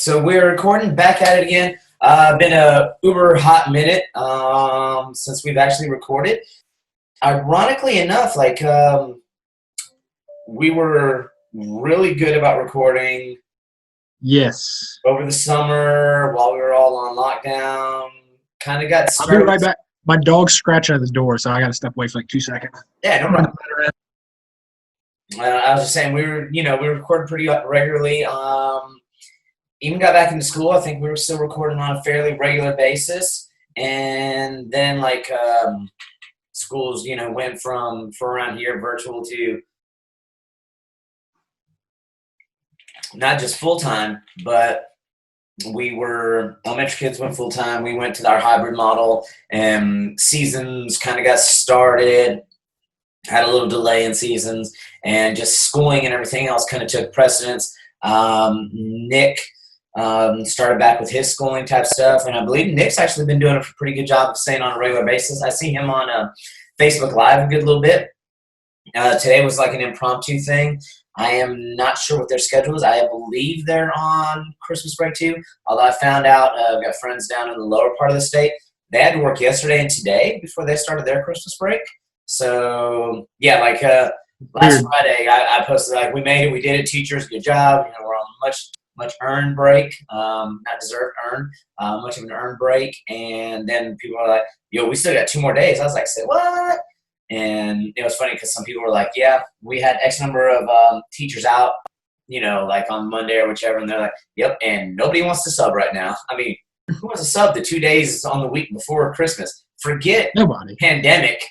So we're recording back at it again. Been a uber hot minute since we've actually recorded. Ironically enough, we were really good about recording Yes. over the summer while we were all on lockdown. Kind of got I'll be started. right back. My dog's scratching at the door, so I got to step away for like 2 seconds. Yeah, no problem. I was just saying we recorded pretty regularly. Even got back into school. I think we were still recording on a fairly regular basis, and then schools, went from around here virtual to not just full time, but elementary kids went full time. We went to our hybrid model, and seasons kind of got started. Had a little delay in seasons, and just schooling and everything else kind of took precedence. Nick started back with his schooling type stuff, and I believe Nick's actually been doing a pretty good job of staying on a regular basis. I see him on Facebook Live a good little bit. Today was like an impromptu thing. I am not sure what their schedule is. I believe they're on Christmas break too, although I found out I've got friends down in the lower part of the state. They had to work yesterday and today before they started their Christmas break. So, yeah, last Friday I posted, we made it, we did it, teachers, good job. We're on much earned break, not deserved, earned, much of an earned break. And then people are like, we still got 2 more days. I was like, say what? And it was funny because some people were like, yeah, we had X number of teachers out, on Monday or whichever. And they're like, yep, and nobody wants to sub right now. I mean, who wants to sub the 2 days on the week before Christmas? Forget Nobody. Pandemic.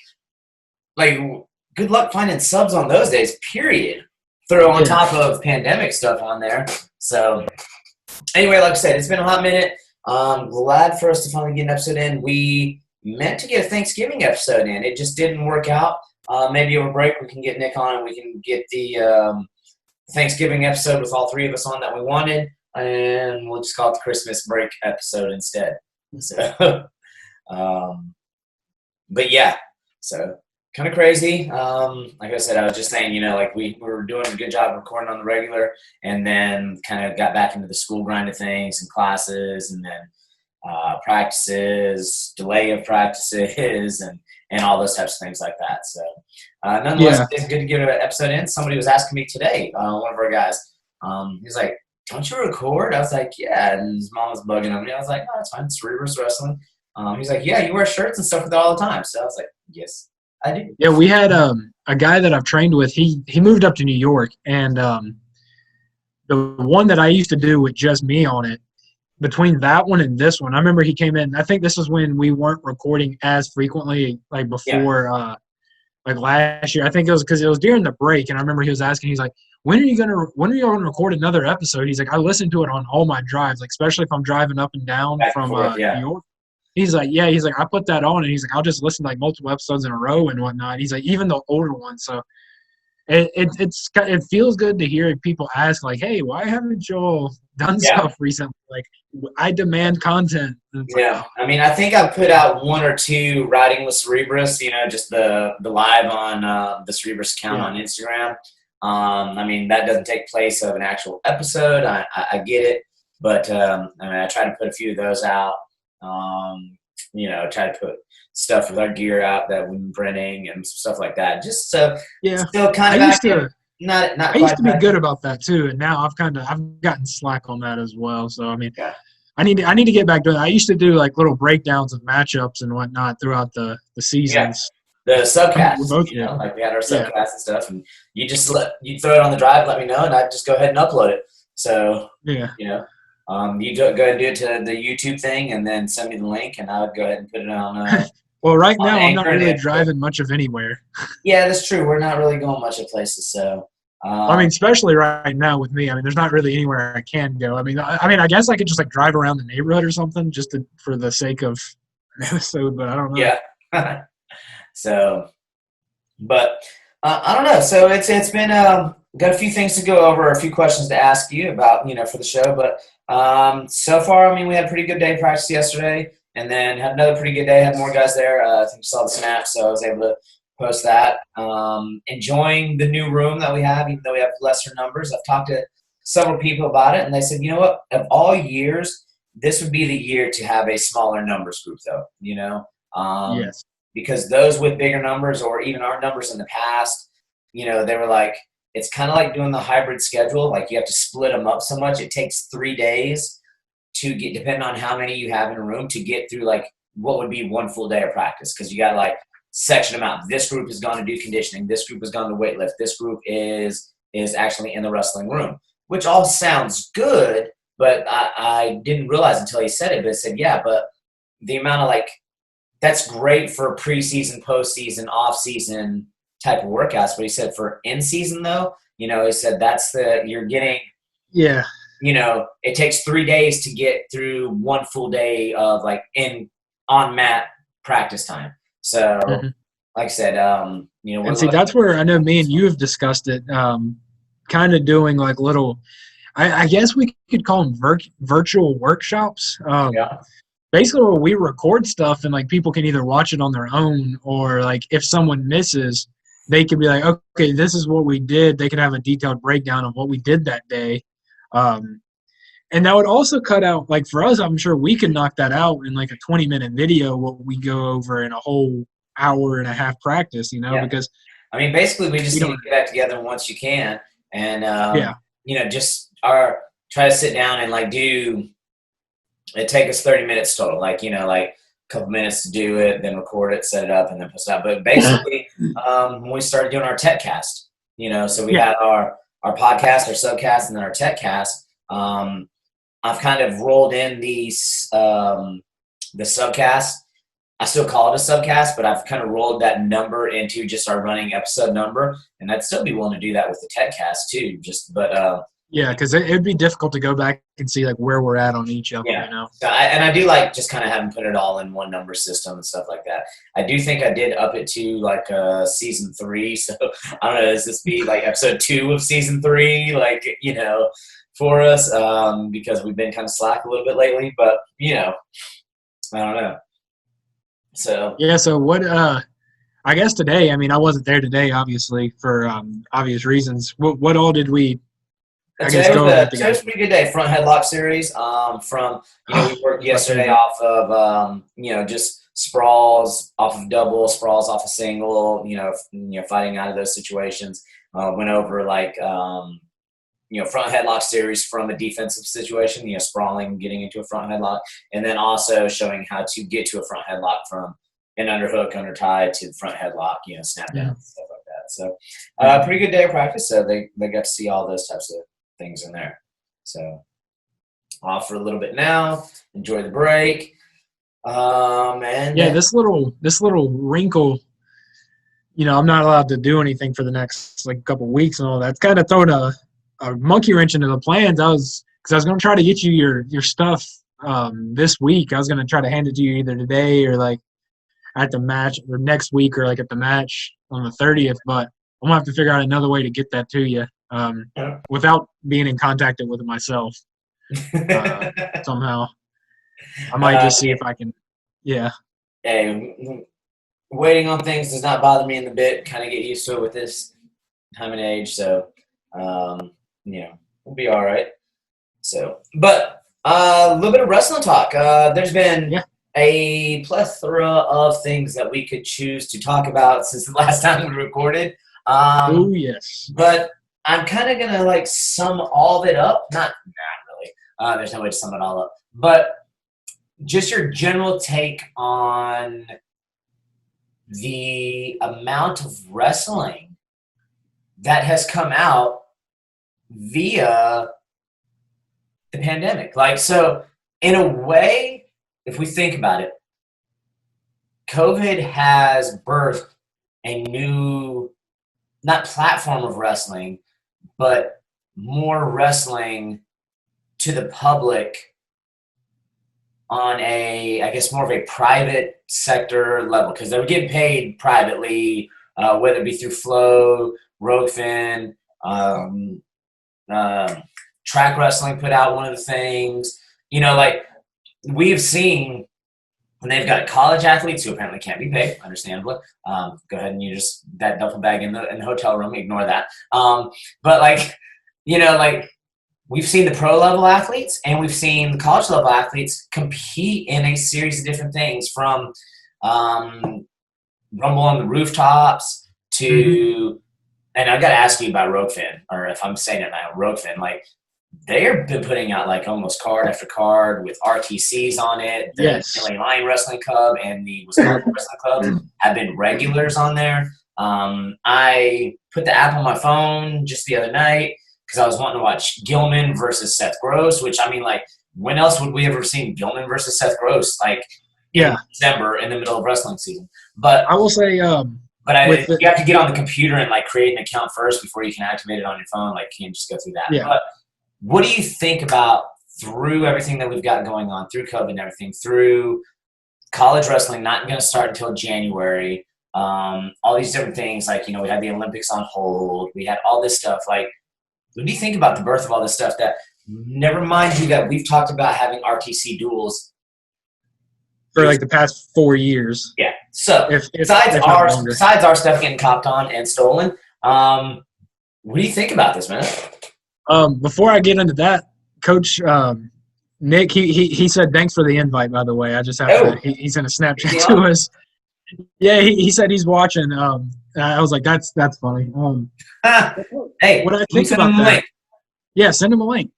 Good luck finding subs on those days, period. Throw on top of pandemic stuff on there. So, anyway, like I said, it's been a hot minute. Glad for us to finally get an episode in. We meant to get a Thanksgiving episode in. It just didn't work out. Maybe over break we can get Nick on and we can get the Thanksgiving episode with all 3 of us on that we wanted. And we'll just call it the Christmas break episode instead. So, but yeah, so kind of crazy. Like I said, I was just saying, we were doing a good job recording on the regular, and then kind of got back into the school grind of things and classes, and then practices, delay of practices, and all those types of things like that. So, nonetheless, It's good to get an episode in. Somebody was asking me today, one of our guys, he's like, "Don't you record?" I was like, "Yeah," and his mom was bugging on me. I was like, "No, it's fine. It's Cerebrus Wrestling." He's like, "Yeah, you wear shirts and stuff with it all the time." So I was like, "Yes, I do." Yeah, we had a guy that I've trained with. He moved up to New York, and the one that I used to do with just me on it, between that one and this one, I remember he came in. I think this is when we weren't recording as frequently, like before, like last year. I think it was because it was during the break, and I remember he was asking. He's like, when are you gonna record another episode? He's like, I listen to it on all my drives, like especially if I'm driving up and down from New York. He's like, I put that on, and he's like, I'll just listen to like multiple episodes in a row and whatnot. He's like, even the older ones. So it feels good to hear people ask like, hey, why haven't y'all done stuff recently? Like, I demand content. I mean, I think I put out 1 or 2 riding with Cerebrus, just the live on the Cerebrus account on Instagram. I mean, that doesn't take place of an actual episode. I get it, but I try to put a few of those out. Try to put stuff with our gear out that we've been printing and stuff like that. Just so still kind of active. I used to be good about that too, and now I've gotten slack on that as well. So I mean, I need to get back to it. I used to do like little breakdowns of matchups and whatnot throughout the seasons. The subcasts, we had our subcasts and stuff, and you throw it on the drive, let me know, and I'd just go ahead and upload it. So you go ahead and do it to the YouTube thing, and then send me the link, and I would go ahead and put it on. Well, right now I'm not really driving much of anywhere. Yeah, that's true. We're not really going much of places, so. I mean, especially right now with me. I mean, there's not really anywhere I can go. I mean, I guess I could just like drive around the neighborhood or something, just for the sake of an episode. But I don't know. Yeah. So, but I don't know. So it's been got a few things to go over, a few questions to ask you about, for the show. But so far, I mean, we had a pretty good day of practice yesterday, and then had another pretty good day. Had more guys there. I think you saw the snap, so I was able to post that. Enjoying the new room that we have, even though we have lesser numbers. I've talked to several people about it, and they said, you know what? Of all years, this would be the year to have a smaller numbers group, though. Yes. Because those with bigger numbers, or even our numbers in the past, they were like, it's kind of like doing the hybrid schedule. Like you have to split them up so much. It takes 3 days to get, depending on how many you have in a room, to get through like what would be one full day of practice. Because you got to like section them out. This group has gone to do conditioning. This group has gone to weightlift. This group is actually in the wrestling room, which all sounds good. But I didn't realize until he said it. But it said, yeah, but the amount of like, that's great for preseason, postseason, off-season type of workouts. But he said for in-season, though, he said you're getting, Yeah. It takes 3 days to get through one full day of like on mat practice time. So, like I said, and see, that's where I know me and you have discussed it, kind of doing like little, I guess we could call them virtual workshops. Yeah. Basically where we record stuff and like people can either watch it on their own, or like if someone misses, they can be like, okay, this is what we did. They can have a detailed breakdown of what we did that day. And that would also cut out, like for us, I'm sure we could knock that out in like a 20-minute video, what we go over in a whole hour and a half practice, because I mean, basically we just need to get back together once you can. And, just try to sit down and like it take us 30 minutes total, like a couple minutes to do it, then record it, set it up, and then post it out. But basically, when we started doing our tech cast, so we had our podcast, our subcast, and then our tech cast. I've kind of rolled in the subcast. I still call it a subcast, but I've kind of rolled that number into just our running episode number, and I'd still be willing to do that with the tech cast too. Yeah, because it'd be difficult to go back and see like where we're at on each of them. So I do like just kind of having put it all in one number system and stuff like that. I do think I did up it to like season 3. So I don't know, does this be like episode 2 of season 3? Like, for us, because we've been kind of slack a little bit lately, but I don't know. So yeah. So what, I guess today, I mean, I wasn't there today, obviously, for obvious reasons. What all did we, Today was a pretty good day. Front headlock series. We worked yesterday off of just sprawls off of double, sprawls off of single. Fighting out of those situations. Went over like front headlock series from a defensive situation. Sprawling, getting into a front headlock, and then also showing how to get to a front headlock from an underhook, under tie to the front headlock. Snap down, stuff like that. So pretty good day of practice. So they got to see all those types of things in there. So off for a little bit now. Enjoy the break. And this little wrinkle, I'm not allowed to do anything for the next like couple weeks and all that. It's kind of thrown a monkey wrench into the plans. I was going to try to get you your stuff this week. I was going to try to hand it to you either today or like at the match, or next week, or like at the match on the 30th. But I'm gonna have to figure out another way to get that to you without being in contact with it myself. Somehow, I might just see if I can. Yeah. Hey, waiting on things does not bother me in the bit. Kind of get used to it with this time and age, so we'll be all right. So, but a little bit of wrestling talk. There's been a plethora of things that we could choose to talk about since the last time we recorded. Oh yes. But I'm kind of gonna like sum all of it up. Not really. There's no way to sum it all up. But just your general take on the amount of wrestling that has come out via the pandemic. Like, so in a way, if we think about it, COVID has birthed a new, not platform of wrestling, but more wrestling to the public on a, I guess, more of a private sector level, because they were getting paid privately, whether it be through Flow, Roguefin, Track Wrestling put out one of the things. Like, we've seen when they've got college athletes who apparently can't be paid, understandably. Go ahead and you just, that duffel bag in the hotel room, ignore that. But like, like we've seen the pro level athletes and we've seen the college level athletes compete in a series of different things, from Rumble on the Rooftops to, and I've got to ask you about Roadfin, or if I'm saying it now, Roadfin. Like, they've been putting out like almost card after card with RTCs on it. The Yes. LA Lion Wrestling Club and the Wisconsin Wrestling Club have been regulars on there. I put the app on my phone just the other night because I was wanting to watch Gilman versus Seth Gross, which, I mean, like, when else would we ever seen Gilman versus Seth Gross? Like, in December in the middle of wrestling season. But I will say, you have to get on the computer and like create an account first before you can activate it on your phone. Like, you can't just go through that. Yeah. But what do you think about, through everything that we've got going on, through COVID and everything, through college wrestling not going to start until January, all these different things, like, we had the Olympics on hold, we had all this stuff. Like, what do you think about the birth of all this stuff? That, never mind you, that we've talked about having RTC duels for like the past 4 years. Yeah. So besides our stuff getting copped on and stolen, what do you think about this, man? Before I get into that, Coach Nick, he said thanks for the invite. By the way, I just have to. He sent a Snapchat to us. Yeah, he said he's watching. I was like, that's funny. Hey, what I think about that? Link. Yeah, send him a link.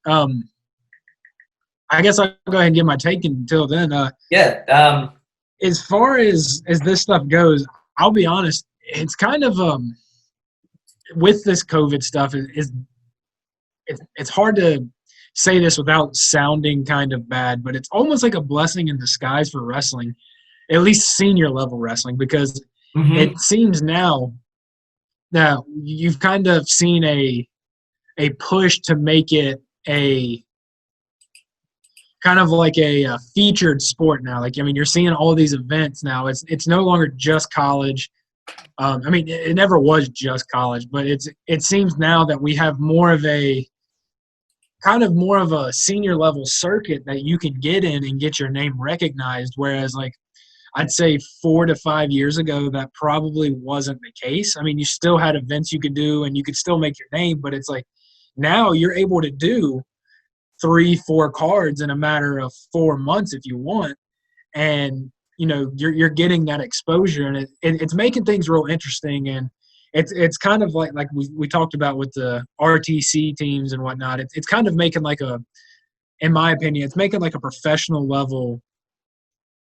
I guess I'll go ahead and give my take until then. As far as this stuff goes, I'll be honest. It's kind of with this COVID stuff, it's hard to say this without sounding kind of bad, but it's almost like a blessing in disguise for wrestling, at least senior level wrestling, because it seems now that you've kind of seen a push to make it a kind of like a featured sport now. Like, I mean, you're seeing all these events now. It's no longer just college. I mean, it never was just college, but it seems now that we have more of a senior level circuit that you can get in and get your name recognized. Whereas, like, I'd say 4 to 5 years ago, that probably wasn't the case. I mean, you still had events you could do and you could still make your name, but it's like now you're able to do 3-4 cards in a matter of 4 months if you want, and you're getting that exposure, and it's making things real interesting. And it's kind of like we talked about with the RTC teams and whatnot. It's kind of making in my opinion, it's making like a professional level,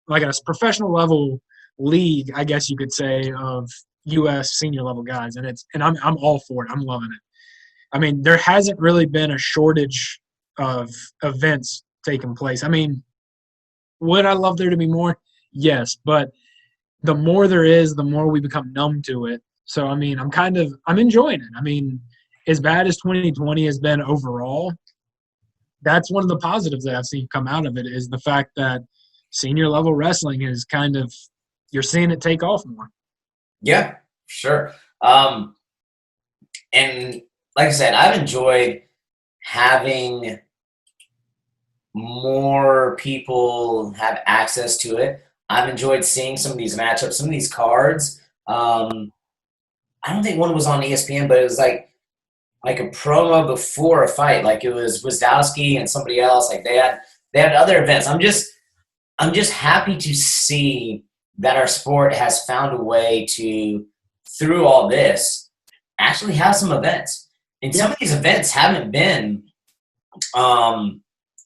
like a professional level league, I guess you could say, of U.S. senior level guys, and I'm all for it. I'm loving it. I mean, there hasn't really been a shortage of events taking place. I mean, would I love there to be more? Yes, but the more there is, the more we become numb to it. So, I mean, I'm enjoying it. I mean, as bad as 2020 has been overall, that's one of the positives that I've seen come out of it, is the fact that senior level wrestling is kind of, you're seeing it take off more. Yeah, sure. And like I said, I've enjoyed having more people have access to it. I've enjoyed seeing some of these matchups, some of these cards. I don't think one was on ESPN, but it was like a promo before a fight. Like, it was Wzdowski and somebody else. Like, they had other events. I'm just happy to see that our sport has found a way to, through all this, actually have some events. And some of these events haven't been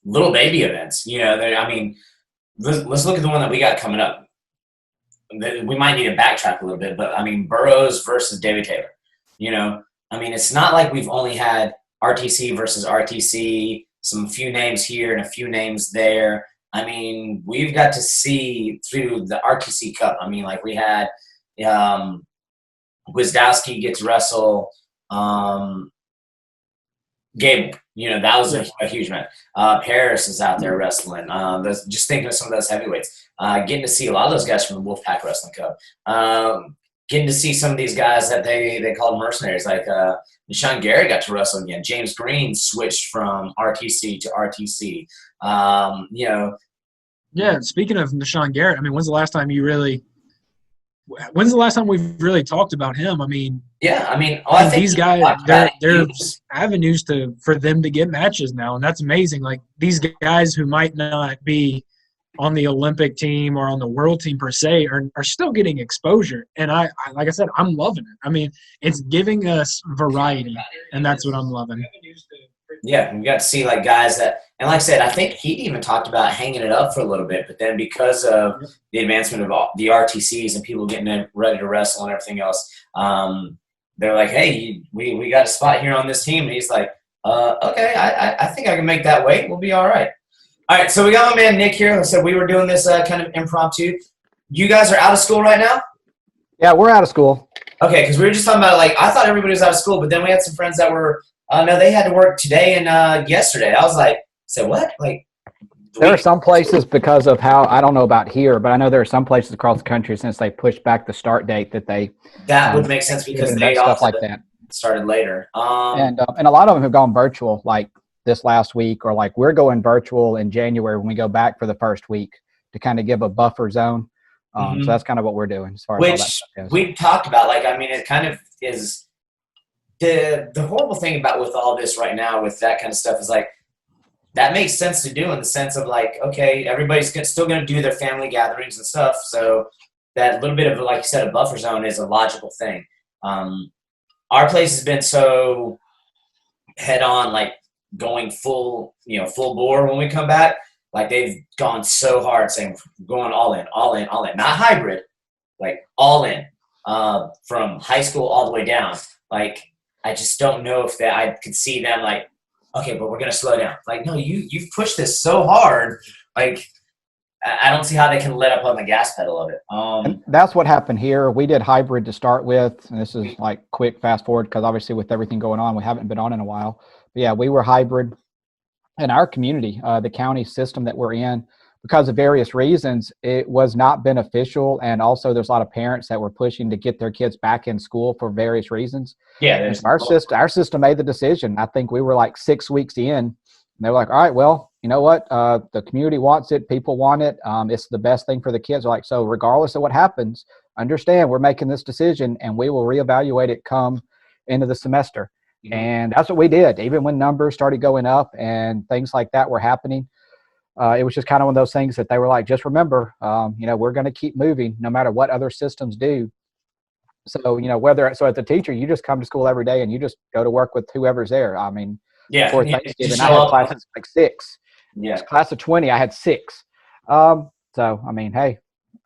little baby events. I mean, let's look at the one that we got coming up. We might need to backtrack a little bit, but I mean, Burroughs versus David Taylor. I mean, it's not like we've only had RTC versus RTC, some few names here and a few names there. I mean, we've got to see through the RTC Cup. I mean, like, we had Wzdowski get to wrestle Gable. That was a huge match. Paris is out there wrestling. Just thinking of some of those heavyweights. Getting to see a lot of those guys from the Wolfpack Wrestling Cup. Getting to see some of these guys that they called mercenaries, like Nishan Garrett got to wrestle again. James Green switched from RTC to RTC. Yeah, speaking of Nishan Garrett, I mean, when's the last time you really when's the last time we've really talked about him? I mean, Yeah, I mean, I think these guys, talked about it. there's avenues for them to get matches now, and that's amazing. Like these guys who might not be on the Olympic team or on the world team per se are still getting exposure. And I like I said, I'm loving it. I mean, it's giving us variety, and that's what I'm loving. Yeah, we got to see like guys that, and like I said, I think he even talked about hanging it up for a little bit, but then because of the advancement of the RTCs and people getting ready to wrestle and everything else, they're like, hey, we got a spot here on this team, and he's like, okay, I think I can make that weight. We'll be all right. All right, so we got my man Nick here. Like I said, we were doing this kind of impromptu. You guys are out of school right now? Yeah, we're out of school. Okay, because we were just talking about, like, I thought everybody was out of school, but then we had some friends that were, no, they had to work today and yesterday. I was like, so what? Like, there are some places because of how, I don't know about here, but I know there are some places across the country since they pushed back the start date that would make sense because they stuff like that started later. And a lot of them have gone virtual, like this last week, or like we're going virtual in January when we go back for the first week to kind of give a buffer zone. So that's kind of what we're doing as far as all that stuff goes. We talked about, like, I mean, it kind of is the horrible thing about with all this right now with that kind of stuff is like that makes sense to do in the sense of like, okay, everybody's still going to do their family gatherings and stuff, so that little bit of, like you said, a buffer zone is a logical thing. Our place has been so head on, like going full bore when we come back. Like they've gone so hard saying going all in, not hybrid, like all in, from high school all the way down. Like, I just don't know if that I could see them like, okay, but we're going to slow down. Like, no, you've pushed this so hard. Like, I don't see how they can let up on the gas pedal of it. And that's what happened here. We did hybrid to start with, and this is like quick fast forward because obviously with everything going on, we haven't been on in a while. But yeah, we were hybrid. In our community, the county system that we're in, because of various reasons, it was not beneficial. And also there's a lot of parents that were pushing to get their kids back in school for various reasons. Yeah. Our system made the decision. I think we were like 6 weeks in, and they were like, all right, well, you know what? The community wants it. People want it. It's the best thing for the kids. They're like, so regardless of what happens, understand we're making this decision and we will reevaluate it come into the semester. And that's what we did. Even when numbers started going up and things like that were happening, it was just kind of one of those things that they were like, just remember, we're going to keep moving no matter what other systems do. So, so as a teacher, you just come to school every day and you just go to work with whoever's there. I mean, before Thanksgiving, I had classes like 6. Yeah. Class of 20, I had 6. So, I mean, hey,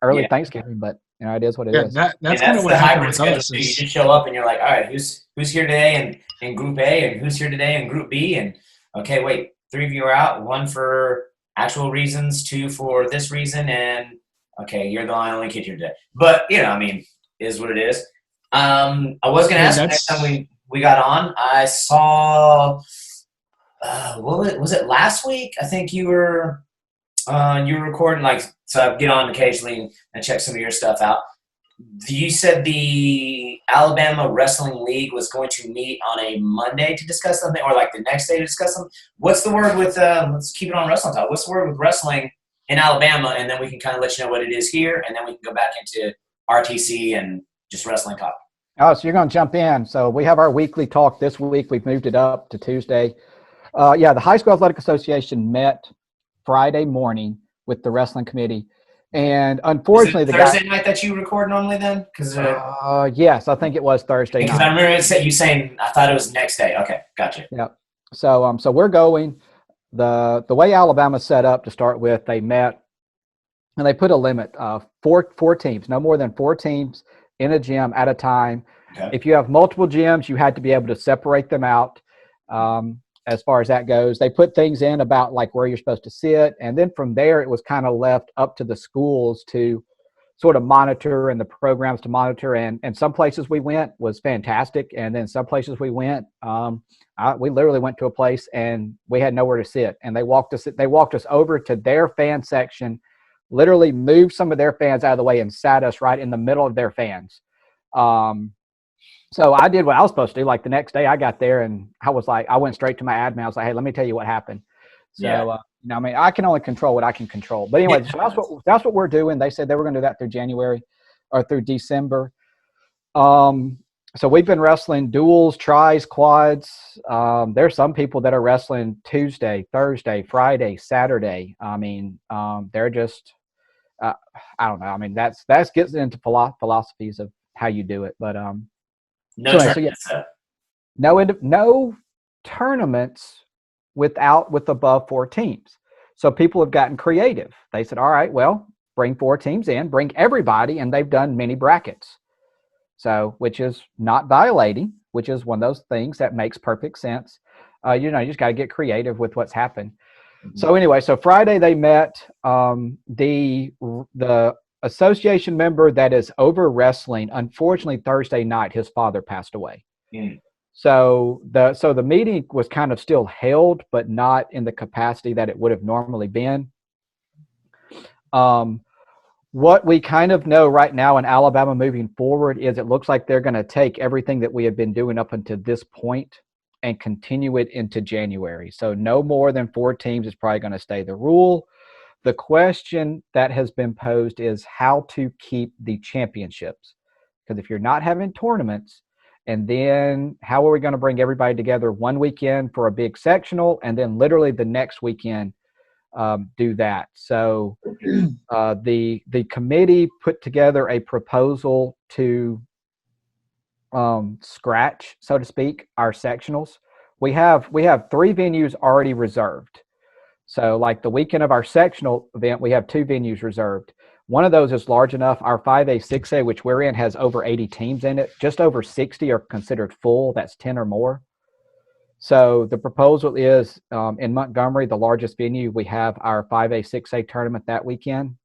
early Thanksgiving, but it is what it is. That's kind of what happened with us. You just show up and you're like, all right, who's here today in Group A and who's here today in Group B? And okay, wait, 3 of you are out, 1 for actual reasons, 2 for this reason, and okay, you're the only kid here today. But I mean, is what it is. I was gonna ask next time we got on. I saw was it last week? I think you were recording, like, so I get on occasionally and check some of your stuff out. You said the Alabama Wrestling League was going to meet on a Monday to discuss something, or like the next day to discuss something. What's the word with, let's keep it on wrestling talk. What's the word with wrestling in Alabama? And then we can kind of let you know what it is here, and then we can go back into RTC and just wrestling talk. Oh, so you're going to jump in. So we have our weekly talk this week. We've moved it up to Tuesday. The High School Athletic Association met Friday morning with the wrestling committee. And unfortunately, the Thursday night that you record normally then? Yes, I think it was Thursday night. Because I remember you saying, I thought it was next day. Okay, gotcha. Yeah. So we're going. The way Alabama's set up to start with, they met and they put a limit of four teams, no more than 4 teams in a gym at a time. Okay. If you have multiple gyms, you had to be able to separate them out. As far as that goes, they put things in about like where you're supposed to sit. And then from there, it was kind of left up to the schools to sort of monitor and the programs to monitor. And some places we went was fantastic. And then some places we went, we literally went to a place and we had nowhere to sit. And they walked us over to their fan section, literally moved some of their fans out of the way and sat us right in the middle of their fans. So I did what I was supposed to do. Like the next day I got there and I went straight to my admin. I was like, hey, let me tell you what happened. So, I mean, I can only control what I can control. But anyway, so that's what we're doing. They said they were going to do that through January. or through December. So we've been wrestling duals, tries, quads. There's some people that are wrestling Tuesday, Thursday, Friday, Saturday. I mean, they're just, I don't know. I mean, that's gets into philosophies of how you do it. But No so tournaments. no tournaments with above 4 teams. So people have gotten creative. They said, all right, well, bring 4 teams in, bring everybody, and they've done mini brackets. So, which is not violating, which is one of those things that makes perfect sense. You just got to get creative with what's happened. Mm-hmm. So anyway, so Friday they met. The association member that is over wrestling, unfortunately, Thursday night, his father passed away. Mm. So the meeting was kind of still held, but not in the capacity that it would have normally been. What we kind of know right now in Alabama moving forward is it looks like they're going to take everything that we have been doing up until this point and continue it into January. So no more than 4 teams is probably going to stay the rule. The question that has been posed is how to keep the championships. Because if you're not having tournaments, and then how are we going to bring everybody together one weekend for a big sectional and then literally the next weekend do that. So the committee put together a proposal to scratch, so to speak, our sectionals. We have 3 venues already reserved. So like the weekend of our sectional event, we have 2 venues reserved. One of those is large enough. Our 5A, 6A, which we're in, has over 80 teams in it. Just over 60 are considered full. That's 10 or more. So the proposal is in Montgomery, the largest venue, we have our 5A, 6A tournament that weekend.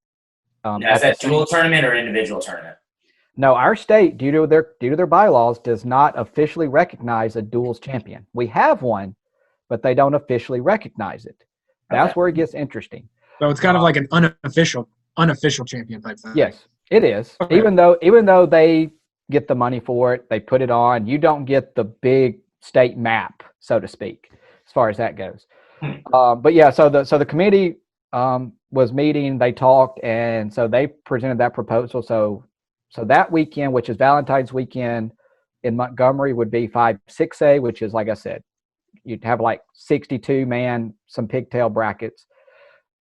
Now, is that dual tournament or individual tournament? No, our state, due to their bylaws, does not officially recognize a duals champion. We have one, but they don't officially recognize it. That's where it gets interesting. So it's kind of like an unofficial champion type thing. Yes, it is. Okay. Even though they get the money for it, they put it on. You don't get the big state map, so to speak, as far as that goes. But yeah, so the committee was meeting. They talked, and so they presented that proposal. So that weekend, which is Valentine's weekend in Montgomery, would be 5-6A, which is, like I said, you'd have like 62 man, some pigtail brackets.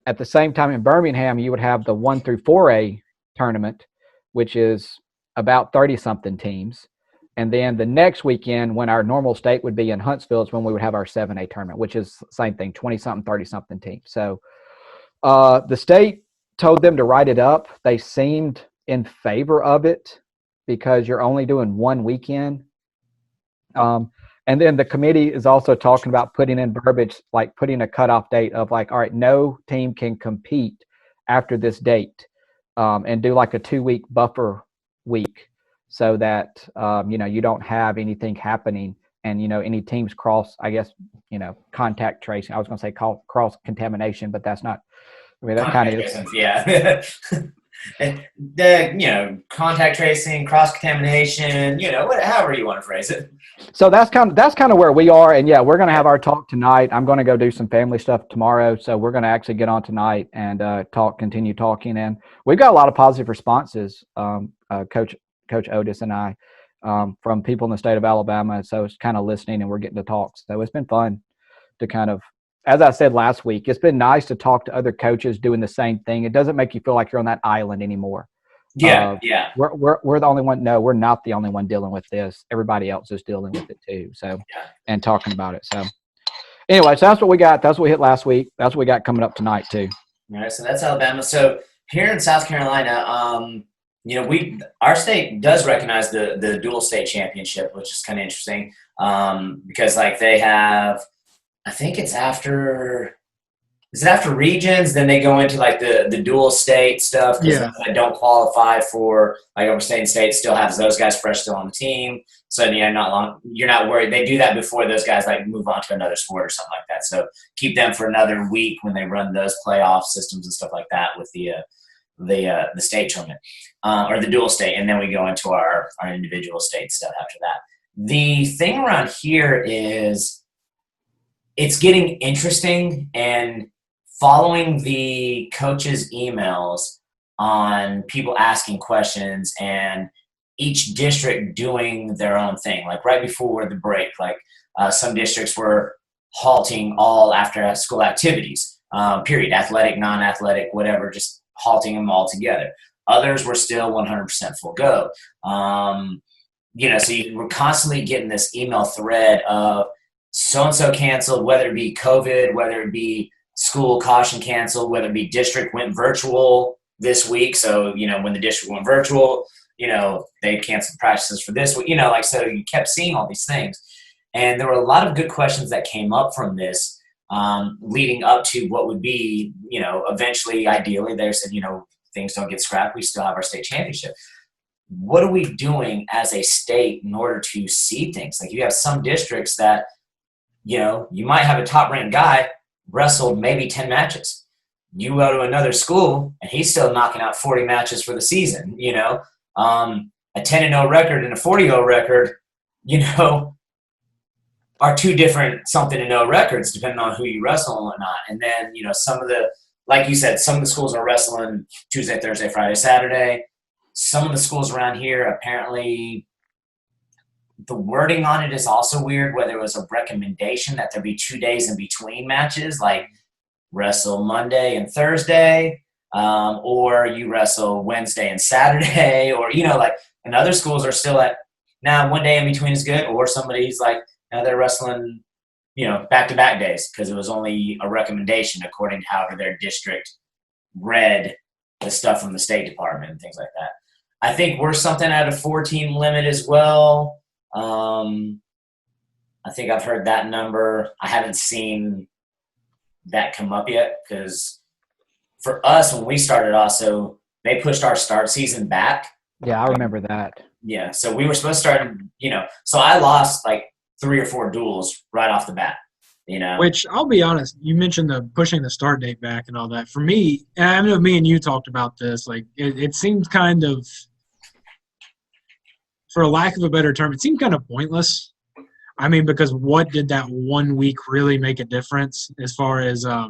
At the same time in Birmingham, you would have the 1 through 4A tournament, which is about 30-something teams. And then the next weekend, when our normal state would be in Huntsville, is when we would have our 7A tournament, which is the same thing, 20-something, 30-something teams. So the state told them to write it up. They seemed in favor of it because you're only doing one weekend. And then the committee is also talking about putting in verbiage, like putting a cutoff date of like, all right, no team can compete after this date, and do like a 2-week buffer week so that, you don't have anything happening and, any teams cross, I guess, contact tracing. I was going to say cross contamination, but that's not, that kind of is. Yeah. Contact tracing, cross contamination, however you want to phrase it. So that's kind of where we are. And yeah, we're going to have our talk tonight. I'm going to go do some family stuff tomorrow. So we're going to actually get on tonight and continue talking. And we've got a lot of positive responses, Coach Otis and I, from people in the state of Alabama. So it's kind of listening and we're getting to talk. So it's been fun to kind of, as I said last week, it's been nice to talk to other coaches doing the same thing. It doesn't make you feel like you're on that island anymore. Yeah. We're the only one. No, we're not the only one dealing with this. Everybody else is dealing with it too. So, and talking about it. So, anyway, so that's what we got. That's what we hit last week. That's what we got coming up tonight too. All right. So that's Alabama. So here in South Carolina, our state does recognize the dual state championship, which is kind of interesting because like they have. I think it's after regions, then they go into like the dual state stuff because they don't qualify for like overstate and state still has those guys fresh still on the team. So you're not worried. They do that before those guys like move on to another sport or something like that. So keep them for another week when they run those playoff systems and stuff like that with the state tournament or the dual state, and then we go into our individual state stuff after that. The thing around here is it's getting interesting, and following the coaches' emails, on people asking questions and each district doing their own thing. Like right before the break, like some districts were halting all after school activities, period, athletic, non-athletic, whatever, just halting them all together. Others were still 100% full go. So you were constantly getting this email thread of so-and-so canceled, whether it be COVID, whether it be school caution canceled, whether it be district went virtual this week. So, when the district went virtual, they canceled practices for this week, so you kept seeing all these things. And there were a lot of good questions that came up from this leading up to what would be, eventually, ideally, they said, things don't get scrapped. We still have our state championship. What are we doing as a state in order to see things? Like you have some districts that, you might have a top-ranked guy wrestled maybe 10 matches. You go to another school and he's still knocking out 40 matches for the season, a 10-0 record and a 40-0 record, are two different something to know records depending on who you wrestle and whatnot. And then, some of the, like you said, some of the schools are wrestling Tuesday, Thursday, Friday, Saturday. Some of the schools around here, apparently the wording on it is also weird, whether it was a recommendation that there be 2 days in between matches, like wrestle Monday and Thursday, or you wrestle Wednesday and Saturday, or, and other schools are still like, nah, 1 day in between is good, or somebody's like, now they're wrestling, back-to-back days because it was only a recommendation according to however their district read the stuff from the State Department and things like that. I think we're something at a 4-team limit as well. I think I've heard that number. I haven't seen that come up yet because for us, when we started also, they pushed our start season back. Yeah, I remember that. Yeah, so we were supposed to start, so I lost like 3 or 4 duels right off the bat, Which, I'll be honest, you mentioned the pushing the start date back and all that. For me, and I know me and you talked about this, like it seemed kind of, for a lack of a better term, it seemed kind of pointless. I mean, because what did that 1 week really make a difference as far as our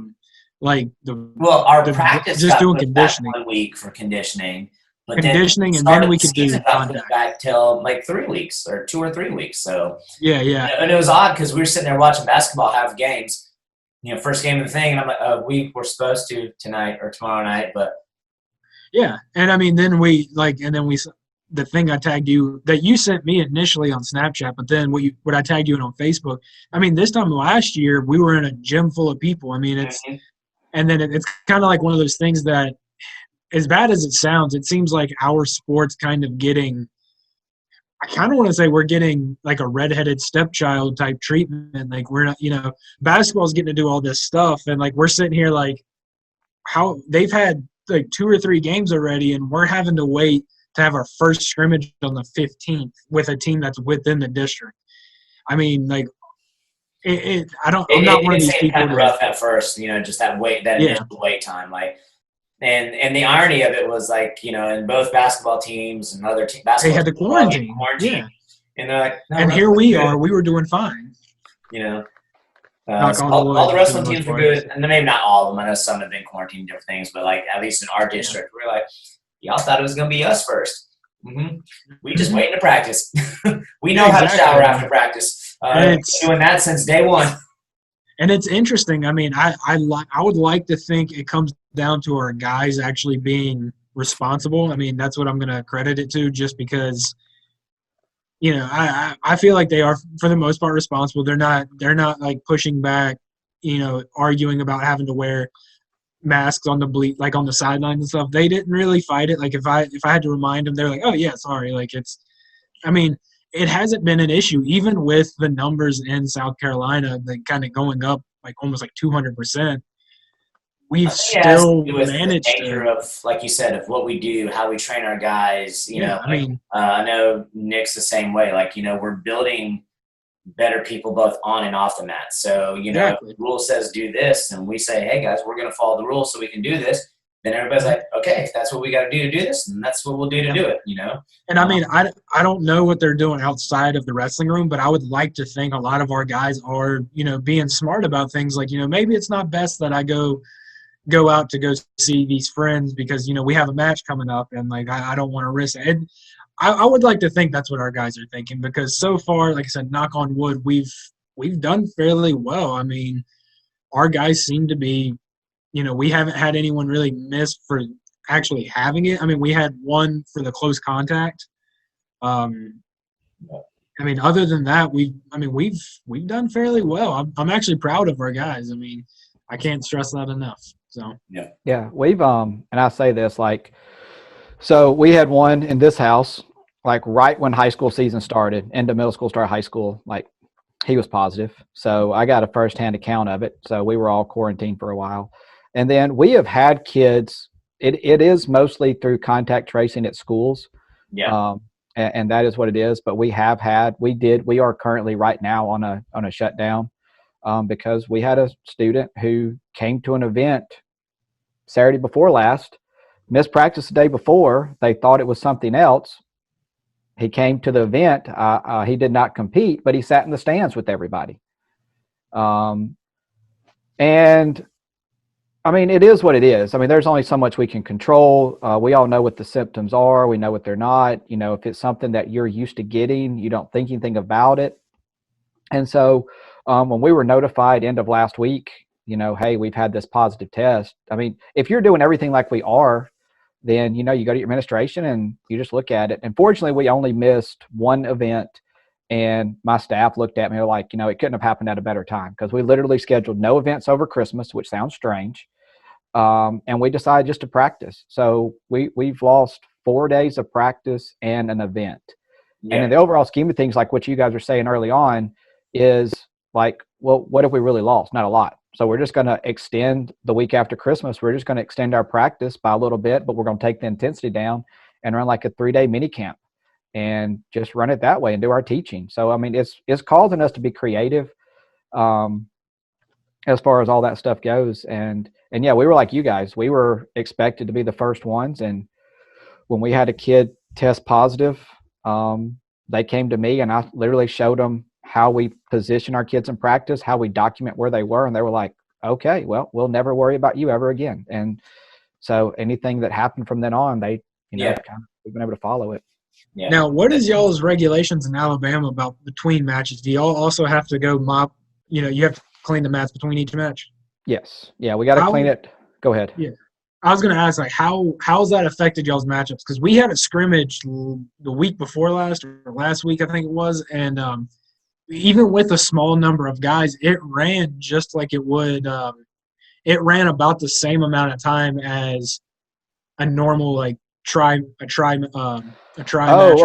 practice just doing conditioning 1 week for conditioning, but conditioning, and then we could do contact back till like 3 weeks or 2 or 3 weeks. So yeah, and it was odd because we were sitting there watching basketball, have games, first game of the thing, and I'm like, we were supposed to tonight or tomorrow night, but yeah, and I mean, then the thing I tagged you that you sent me initially on Snapchat, but then what I tagged you in on Facebook. I mean, this time last year we were in a gym full of people. I mean, and then it's kind of like one of those things that, as bad as it sounds, it seems like our sport's kind of getting. I kind of want to say we're getting like a redheaded stepchild type treatment. Like we're not, basketball's getting to do all this stuff, and like we're sitting here like, how they've had like 2 or 3 games already, and we're having to wait to have our first scrimmage on the 15th with a team that's within the district. I mean, like, I'm not one of these people. Kind of rough at first, just that initial wait time, like, and the irony of it was like, in both basketball teams and other teams, they had the quarantine, yeah, and they're like, no, and here we are, we were doing fine. All the wrestling teams were good, and maybe not all of them. I know some have been quarantined, different things, but like at least in our district, we're like, y'all thought it was going to be us first. Mm-hmm. We just waiting to practice. We know how to shower after practice. Doing that since day one. And it's interesting. I mean, I would like to think it comes down to our guys actually being responsible. I mean, that's what I'm going to credit it to, just because, I feel like they are for the most part responsible. They're not like pushing back, arguing about having to wear masks on on the sidelines and stuff. They didn't really fight it. Like if I had to remind them, they're like, oh yeah, sorry. Like it hasn't been an issue, even with the numbers in South Carolina, like kind of going up like almost like 200%. We've still managed the nature of, like you said, of what we do, how we train our guys. I know Nick's the same way. Like, we're building better people both on and off the mat. So, exactly. If the rule says do this, and we say, hey, guys, we're going to follow the rules so we can do this, then everybody's like, okay, if that's what we got to do this, and that's what we'll do to do it, And I mean, I don't know what they're doing outside of the wrestling room, but I would like to think a lot of our guys are, being smart about things like, maybe it's not best that I go, go out to go see these friends because, we have a match coming up and like I don't want to risk it. And I would like to think that's what our guys are thinking because so far, like I said, knock on wood, we've done fairly well. I mean, our guys seem to be, we haven't had anyone really miss for actually having it. I mean, we had one for the close contact. I mean, other than that, we've done fairly well. I'm actually proud of our guys. I mean, I can't stress that enough. So Yeah, we've and I say this like, so we had one in this house like right when high school season started, into middle school, start high school, like he was positive. So I got a firsthand account of it. So we were all quarantined for a while. And then we have had kids, it is mostly through contact tracing at schools. Yeah. And that is what it is. But we are currently right now on a shutdown because we had a student who came to an event Saturday before last, missed practice the day before. They thought it was something else. He came to the event. He did not compete, but he sat in the stands with everybody. And I mean, it is what it is. I mean, there's only so much we can control. We all know what the symptoms are. We know what they're not. If it's something that you're used to getting, you don't think anything about it. And so when we were notified end of last week, hey, we've had this positive test. I mean, if you're doing everything like we are, then, you go to your administration and you just look at it. And fortunately, we only missed one event. And my staff looked at me like, it couldn't have happened at a better time because we literally scheduled no events over Christmas, which sounds strange. And we decided just to practice. So we've lost 4 days of practice and an event. Yeah. And in the overall scheme of things, like what you guys were saying early on is like, well, what have we really lost? Not a lot. So we're just going to extend the week after Christmas. We're just going to extend our practice by a little bit, but we're going to take the intensity down and run like a 3-day mini camp and just run it that way and do our teaching. So, I mean, it's causing us to be creative as far as all that stuff goes. And yeah, we were like you guys, we were expected to be the first ones. And when we had a kid test positive, they came to me and I literally showed them how we position our kids in practice, how we document where they were. And they were like, okay, well, we'll never worry about you ever again. And so anything that happened from then on, they, we've been able to follow it. Yeah. Now, what is y'all's regulations in Alabama about between matches? Do y'all also have to go mop, you have to clean the mats between each match? Yes. Yeah, we got to clean it. Go ahead. Yeah. I was going to ask, like, how's that affected y'all's matchups? Because we had a scrimmage the week before last, or last week, I think it was, and even with a small number of guys, it ran just like it would. It ran about the same amount of time as a normal like try. Oh,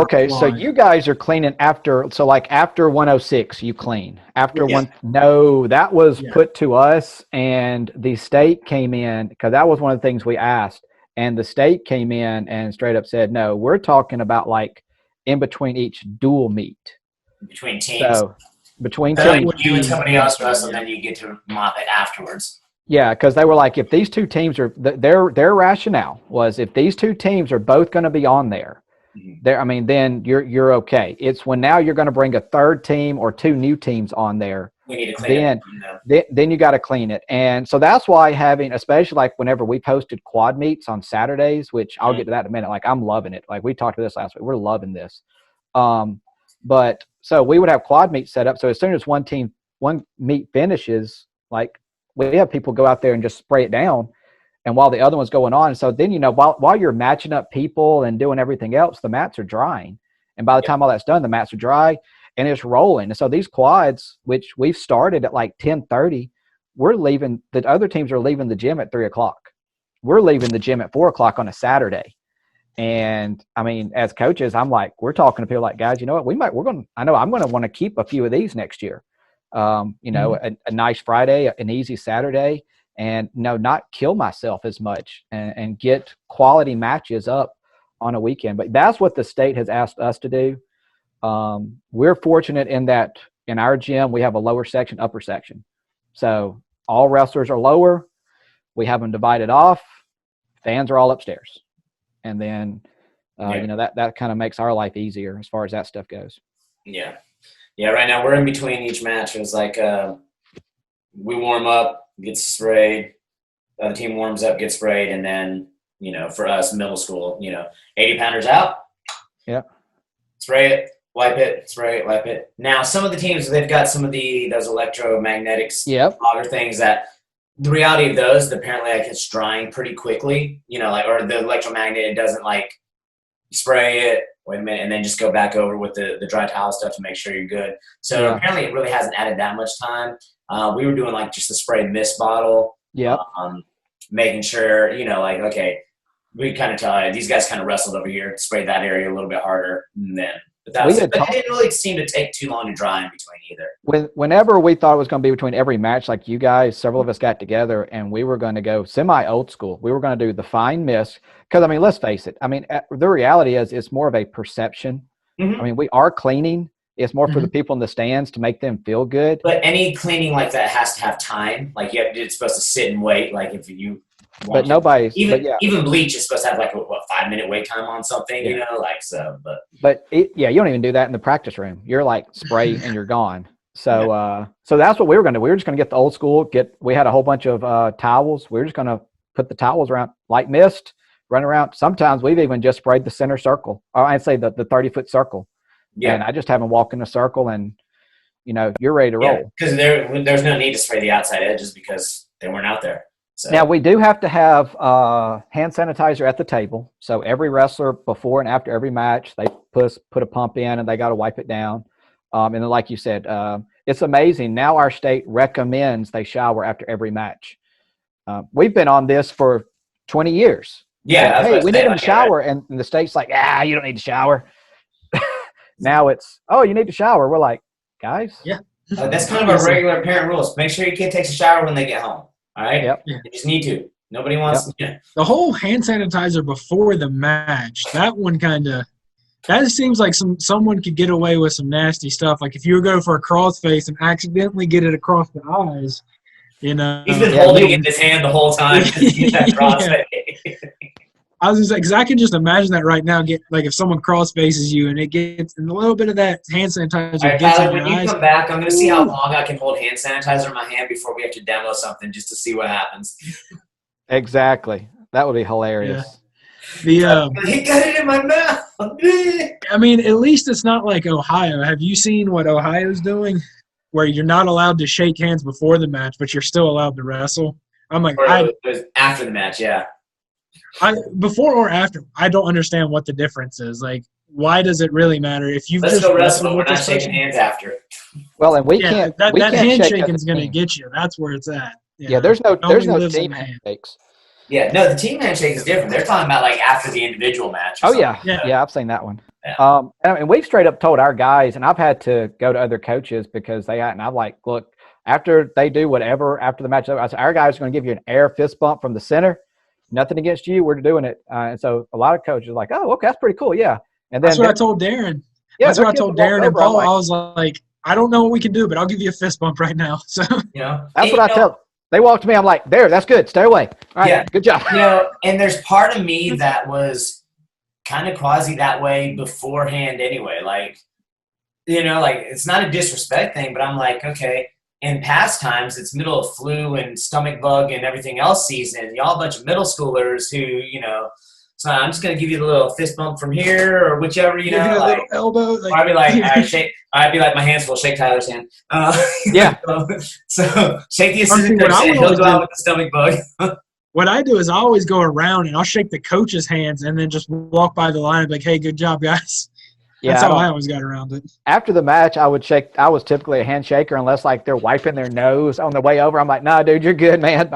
okay. So you guys are cleaning after. So like after 106, you clean. After one. No, that was put to us, and the state came in because that was one of the things we asked, and the state came in and straight up said, no, we're talking about like in between each dual meet. Between teams. So between teams. You and somebody else wrestle, and then you get to mop it afterwards. Yeah, because they were like, if these two teams are their rationale was if these two teams are both going to be on there, then you're okay. It's when now you're going to bring a third team or two new teams on there. We need to clean it. Then you got to clean it, and so that's why having, especially like whenever we posted quad meets on Saturdays, which I'll get to that in a minute. Like I'm loving it. Like we talked to this last week, we're loving this. But so we would have quad meets set up. So as soon as one meet finishes, like we have people go out there and just spray it down. And while the other one's going on. So then, while you're matching up people and doing everything else, the mats are drying. And by the time all that's done, the mats are dry and it's rolling. And so these quads, which we've started at like 10:30, the other teams are leaving the gym at 3:00. We're leaving the gym at 4:00 on a Saturday. And I mean, as coaches, I'm like, we're talking to people like, guys, you know what, I'm going to want to keep a few of these next year. A nice Friday, an easy Saturday, and not kill myself as much and get quality matches up on a weekend. But that's what the state has asked us to do. We're fortunate in that in our gym, we have a lower section, upper section. So all wrestlers are lower. We have them divided off. Fans are all upstairs. And then, that kind of makes our life easier as far as that stuff goes. Yeah. Yeah, right now we're in between each match. It was like we warm up, get sprayed, the other team warms up, gets sprayed, and then, for us, middle school, 80-pounders out. Yeah. Spray it, wipe it, spray it, wipe it. Now, some of the teams, they've got some of those electromagnetic slaughter things that the reality of those, apparently, it's drying pretty quickly, or the electromagnet, it doesn't, spray it, wait a minute, and then just go back over with the dry towel stuff to make sure you're good. So apparently it really hasn't added that much time. We were doing just a spray mist bottle. Yeah. Making sure, okay, we kind of tell you, these guys kind of wrestled over here, spray that area a little bit harder. And then, but that was it. But it didn't really seem to take too long to dry in between either. Whenever we thought it was going to be between every match, like you guys, several of us got together and we were going to go semi-old school. We were going to do the fine mist. Because, let's face it. The reality is it's more of a perception. Mm-hmm. We are cleaning. It's more for the people in the stands to make them feel good. But any cleaning like that has to have time. It's supposed to sit and wait. If you but nobody's even bleach is supposed to have a 5-minute wait time on something, you don't even do that in the practice room. You're spray and you're gone. So so that's what we were going to do. We were just going to get the old school. We had a whole bunch of towels. We were just going to put the towels around, light mist, run around. Sometimes we've even just sprayed the center circle, or I'd say the 30-foot circle. Yeah. And I just have them walk in a circle and, you're ready to roll. Because there's no need to spray the outside edges because they weren't out there. So. Now, we do have to have hand sanitizer at the table. So every wrestler, before and after every match, they put a pump in and they got to wipe it down. And then, like you said, it's amazing. Now our state recommends they shower after every match. We've been on this for 20 years. Yeah. Hey, we need them to shower. And the state's like, you don't need to shower. Now it's, you need to shower. We're like, guys. Yeah. That's kind of a regular parent rules. Make sure your kid takes a shower when they get home. All right? Yep. You just need to. Nobody wants to. The whole hand sanitizer before the match, that one that seems like someone could get away with some nasty stuff. If you go for a crossface and accidentally get it across the eyes, He's been holding it in his hand the whole time to get that crossface. I was just because I can just imagine that right now. If someone cross faces you and it gets and a little bit of that hand sanitizer right, gets Tyler, in your when eyes. you come back, I'm going to see how long I can hold hand sanitizer in my hand before we have to demo something just to see what happens. Exactly, that would be hilarious. Yeah. He got it in my mouth. At least it's not like Ohio. Have you seen what Ohio's doing, where you're not allowed to shake hands before the match, but you're still allowed to wrestle? I'm like, after the match, yeah. Before or after, I don't understand what the difference is. Why does it really matter if you've Let's just go wrestle, but we're not shaking shaking hands after? Well, and we can't. That can't handshaking is going to get you. That's where it's at. There's no team handshakes. Yeah, no, the team handshake is different. They're talking about after the individual match. Oh yeah, I've seen that one. Yeah. And we've straight up told our guys, and I've had to go to other coaches because and I'm like, look, after they do whatever after the match, I said, our guys are going to give you an air fist bump from the center. Nothing against you. We're doing it. And so a lot of coaches are like, oh, okay, that's pretty cool. Yeah. And then that's what I told Darren. Yeah, that's what I told Darren and Paul. I was like, I don't know what we can do, but I'll give you a fist bump right now. So that's what I tell. They walk to me. I'm like, that's good. Stay away. All right, good job. And there's part of me that was kind of quasi that way beforehand anyway. It's not a disrespect thing, but I'm like, okay, in past times, it's middle of flu and stomach bug and everything else season. Y'all a bunch of middle schoolers who, so I'm just going to give you a little fist bump from here or whichever, a little elbow. I'd be like, all right, shake. I'd be like, my hands full, shake Tyler's hand. So shake the assistant coach's hand. He'll go out with the stomach bug. What I do is I always go around and I'll shake the coach's hands and then just walk by the line and be like, hey, good job, guys. Yeah, that's how I always got around it. After the match, I was typically a handshaker unless they're wiping their nose on the way over. I'm like, nah, dude, you're good, man.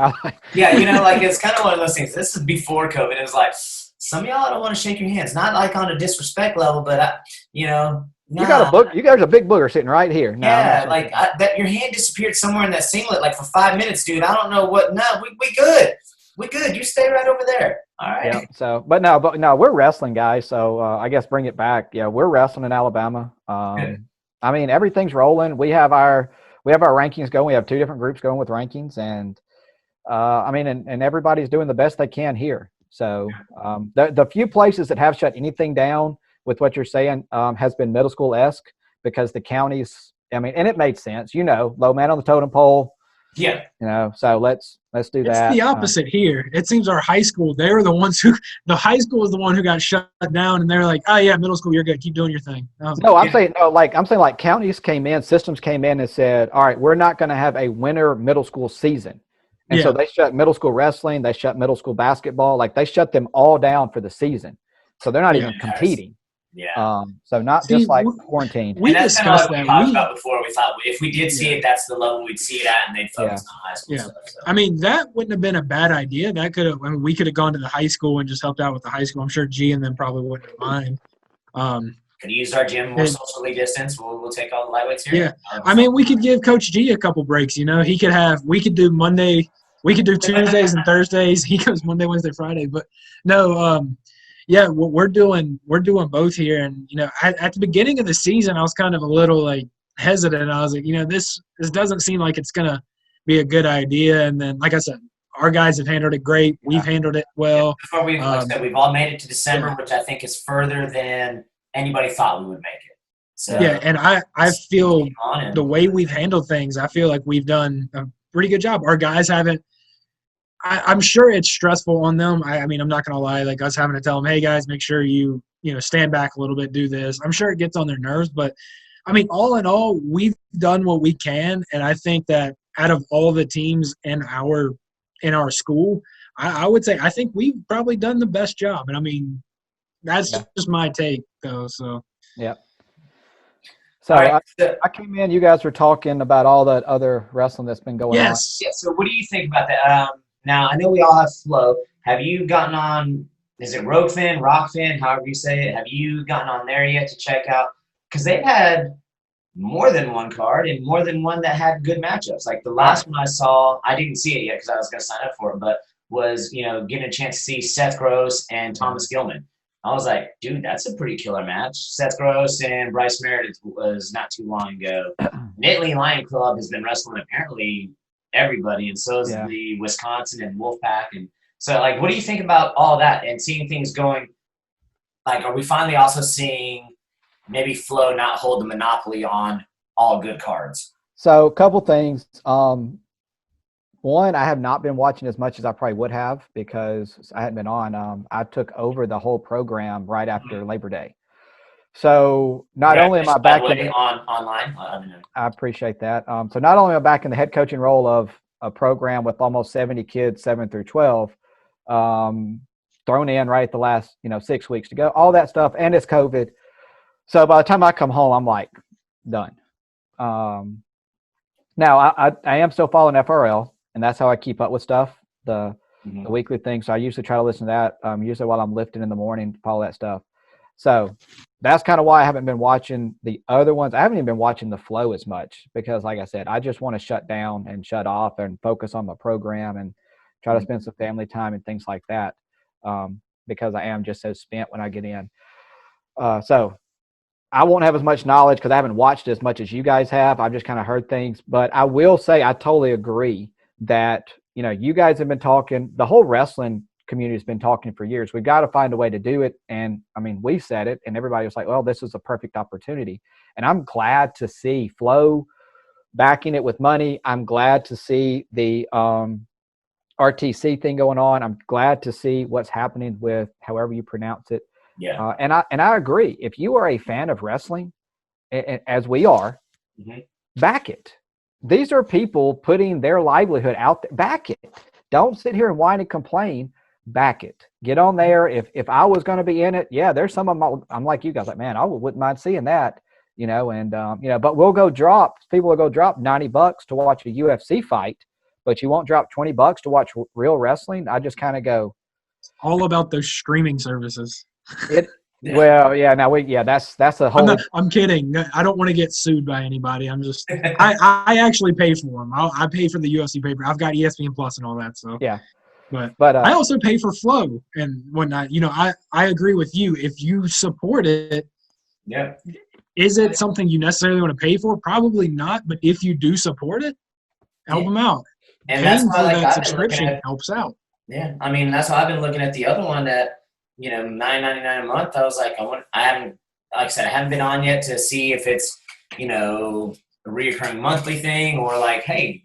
Yeah, it's kind of one of those things. This is before COVID. It was like, some of y'all don't want to shake your hands. Not on a disrespect level, but, You got a book. You guys a big booger sitting right here. No, that your hand disappeared somewhere in that singlet for 5 minutes, dude. I don't know what. No, we good. We good. You stay right over there. All right. Yeah. So, but no, we're wrestling guys. So I guess bring it back. Yeah, we're wrestling in Alabama. Everything's rolling. We have our rankings going. We have 2 different groups going with rankings, and and everybody's doing the best they can here. So the few places that have shut anything down with what you're saying has been middle school-esque because the counties. And it made sense. Low man on the totem pole. Yeah. So let's do It's that. the opposite here. It seems our high school, they were the ones who – the high school is the one who got shut down, and they're like, oh, yeah, middle school, you're good. Keep doing your thing. No, I'm saying like counties came in, systems came in and said, all right, we're not going to have a winter middle school season. And so they shut middle school wrestling, they shut middle school basketball, like they shut them all down for the season. So they're not even competing. Yeah. So not just like quarantine. We that's discussed kind of that. We talked about before. We thought if we did see it, that's the level we'd see it at, and they'd focus on high school stuff. So. I mean, that wouldn't have been a bad idea. That could have. I mean, we could have gone to the high school and just helped out with the high school. I'm sure G and them probably wouldn't have mind. Could use our gym more socially distanced. We'll take all the lightweights here. Yeah, I mean, we could give Coach G a couple breaks. You know, he could have. We could do Monday. We could do Tuesdays and Thursdays. He goes Monday, Wednesday, Friday. But no. Yeah, we're doing both here, and at the beginning of the season, I was kind of a little like hesitant. I was like, this doesn't seem like it's gonna be a good idea. And then, like I said, our guys have handled it great. We've handled it well. Before like I said, we've all made it to December, which I think is further than anybody thought we would make it. So and I feel the way we've handled things, I feel like we've done a pretty good job. Our guys haven't. I'm sure it's stressful on them. I mean, I'm not going to lie. Like us having to tell them, hey, guys, make sure you stand back a little bit, do this. I'm sure it gets on their nerves. But, I mean, all in all, we've done what we can. And I think that out of all the teams in our school, I would say I think we've probably done the best job. And, I mean, that's just my take, though. So, yeah. So I came in. You guys were talking about all that other wrestling that's been going on. Yes. Yeah, so what do you think about that? Now, I know we all have Flow. Have you gotten on, is it Rockfin, however you say it? Have you gotten on there yet to check out? Because they've had more than one card and more than one that had good matchups. Like the last one I saw, I didn't see it yet because I was going to sign up for it, but was, getting a chance to see Seth Gross and Thomas Gilman. I was like, dude, that's a pretty killer match. Seth Gross and Bryce Meredith was not too long ago. Nittany Lion Club has been wrestling apparently everybody, and so is the Wisconsin and Wolfpack. And so, like, what do you think about all that and seeing things going? Like, are we finally also seeing maybe Flow not hold the monopoly on all good cards? So, a couple things. One, I have not been watching as much as I probably would have because I hadn't been on. I took over the whole program right after Labor Day. So not only am I back in online, I appreciate that. So not only am I back in the head coaching role of a program with almost 70 kids, 7 through 12, thrown in right at the last 6 weeks to go, all that stuff, and it's COVID. So by the time I come home, I'm like done. Now I am still following FRL, and that's how I keep up with stuff, the weekly thing. So I usually try to listen to that usually while I'm lifting in the morning, follow that stuff. So that's kind of why I haven't been watching the other ones. I haven't even been watching the Flow as much because, like I said, I just want to shut down and shut off and focus on my program and try to spend some family time and things like that because I am just so spent when I get in. So I won't have as much knowledge because I haven't watched as much as you guys have. I've just kind of heard things. But I will say I totally agree that, you guys have been talking, the whole wrestling community has been talking for years. We've got to find a way to do it. And I mean, we said it and everybody was like, well, this is a perfect opportunity. And I'm glad to see Flow backing it with money. I'm glad to see the RTC thing going on. I'm glad to see what's happening with however you pronounce it. Yeah. And I agree. If you are a fan of wrestling, as we are, back it. These are people putting their livelihood out there. Back it. Don't sit here and whine and complain. Back it. Get on there. If I was going to be in it, there's some of them. I'm like you guys, like, man, I wouldn't mind seeing that, but people will go drop $90 to watch a UFC fight, but you won't drop $20 to watch real wrestling. I just kind of go. All about those streaming services. Well, that's a whole. I'm kidding. I don't want to get sued by anybody. I'm just. I actually pay for them. I pay for the UFC paper. I've got ESPN Plus and all that. So yeah. But I also pay for Flow and whatnot. I agree with you. If you support it, is it something you necessarily want to pay for? Probably not. But if you do support it, help them out. And that's why that subscription helps out. Yeah, I mean that's why I've been looking at the other one that $9.99 a month. I was like, I haven't been on yet to see if it's a reoccurring monthly thing or like, hey,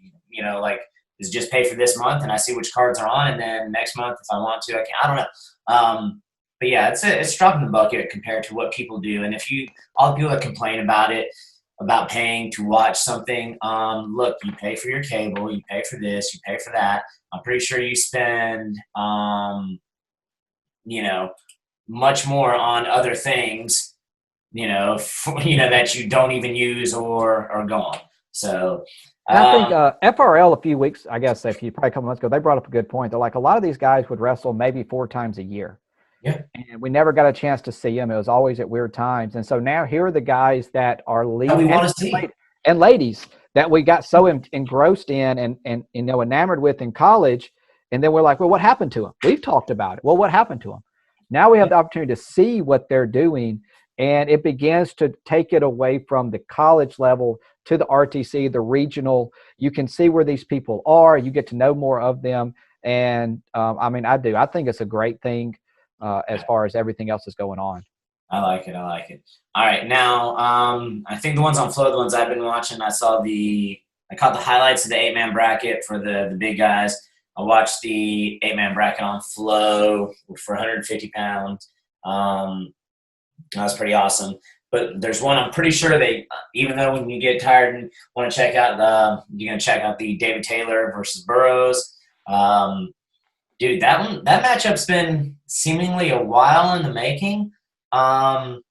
like is just pay for this month and I see which cards are on, and then next month if I want to, I can. I don't know. But yeah, it's a drop in the bucket compared to what people do. And all the people that complain about it, about paying to watch something, look, you pay for your cable, you pay for this, you pay for that. I'm pretty sure you spend, much more on other things, that you don't even use or go on. So And I think FRL a few weeks, I guess, probably a couple months ago, they brought up a good point. They're like, a lot of these guys would wrestle maybe 4 times a year. Yeah. And we never got a chance to see them. It was always at weird times. And so now here are the guys that are leading. we want to see. And ladies that we got so engrossed in and enamored with in college. And then we're like, well, what happened to them? We've talked about it. Well, what happened to them? Now we have the opportunity to see what they're doing. And it begins to take it away from the college level to the RTC, the regional. You can see where these people are. You get to know more of them. And I think it's a great thing as far as everything else is going on. I like it. All right. Now, I think the ones on Flow, the ones I've been watching, I caught the highlights of the 8-man bracket for the big guys. I watched the 8-man bracket on Flow for 150 pounds. That was pretty awesome. But there's one I'm pretty sure even though when you get tired and want to check out, you're going to check out the David Taylor versus Burroughs. Dude, that matchup's been seemingly a while in the making. What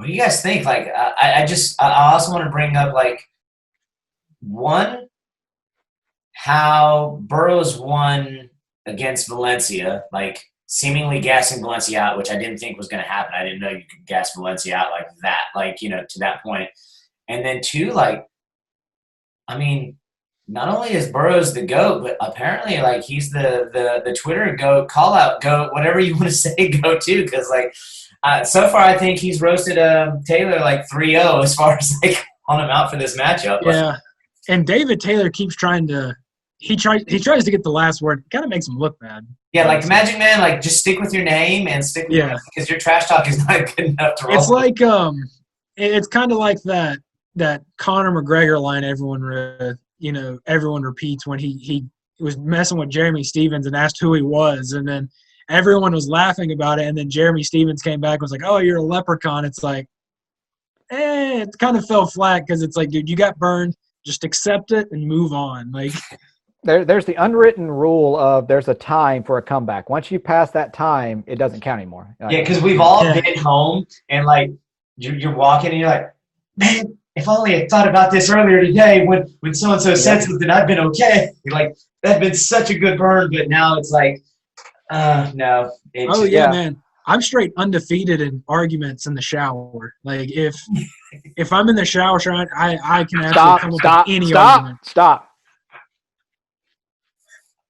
do you guys think? Like, I also want to bring up, like, one, how Burroughs won against Valencia, like, seemingly gassing Valencia out, which I didn't think was going to happen. I didn't know you could gas Valencia out like that, to that point. And then two, like, I mean, not only is Burroughs the GOAT, but apparently, like, he's the Twitter GOAT, call-out GOAT, whatever you want to say GOAT to, because, like, so far I think he's roasted Taylor, like, 3-0 as far as, like, on him out for this matchup. Yeah, and David Taylor keeps trying to he tries to get the last word. It kind of makes him look bad. Yeah, like, Magic Man, like, just stick with your name and stick with it, because your trash talk is not good enough to roll. It's like it's kind of like that Conor McGregor line everyone repeats when he was messing with Jeremy Stevens and asked who he was, and then everyone was laughing about it, and then Jeremy Stevens came back and was like, "Oh, you're a leprechaun." It's like, it kind of fell flat because it's like, dude, you got burned. Just accept it and move on. Like, there's the unwritten rule of there's a time for a comeback. Once you pass that time, it doesn't count anymore. Like, yeah, because we've all been home and, like, you're walking and you're like, man, if only I thought about this earlier today when so-and-so said something, I've been okay. Like, that'd been such a good burn, but now it's like, no. Man. I'm straight undefeated in arguments in the shower. Like, if I'm in the shower, I can actually come up with any argument. Stop.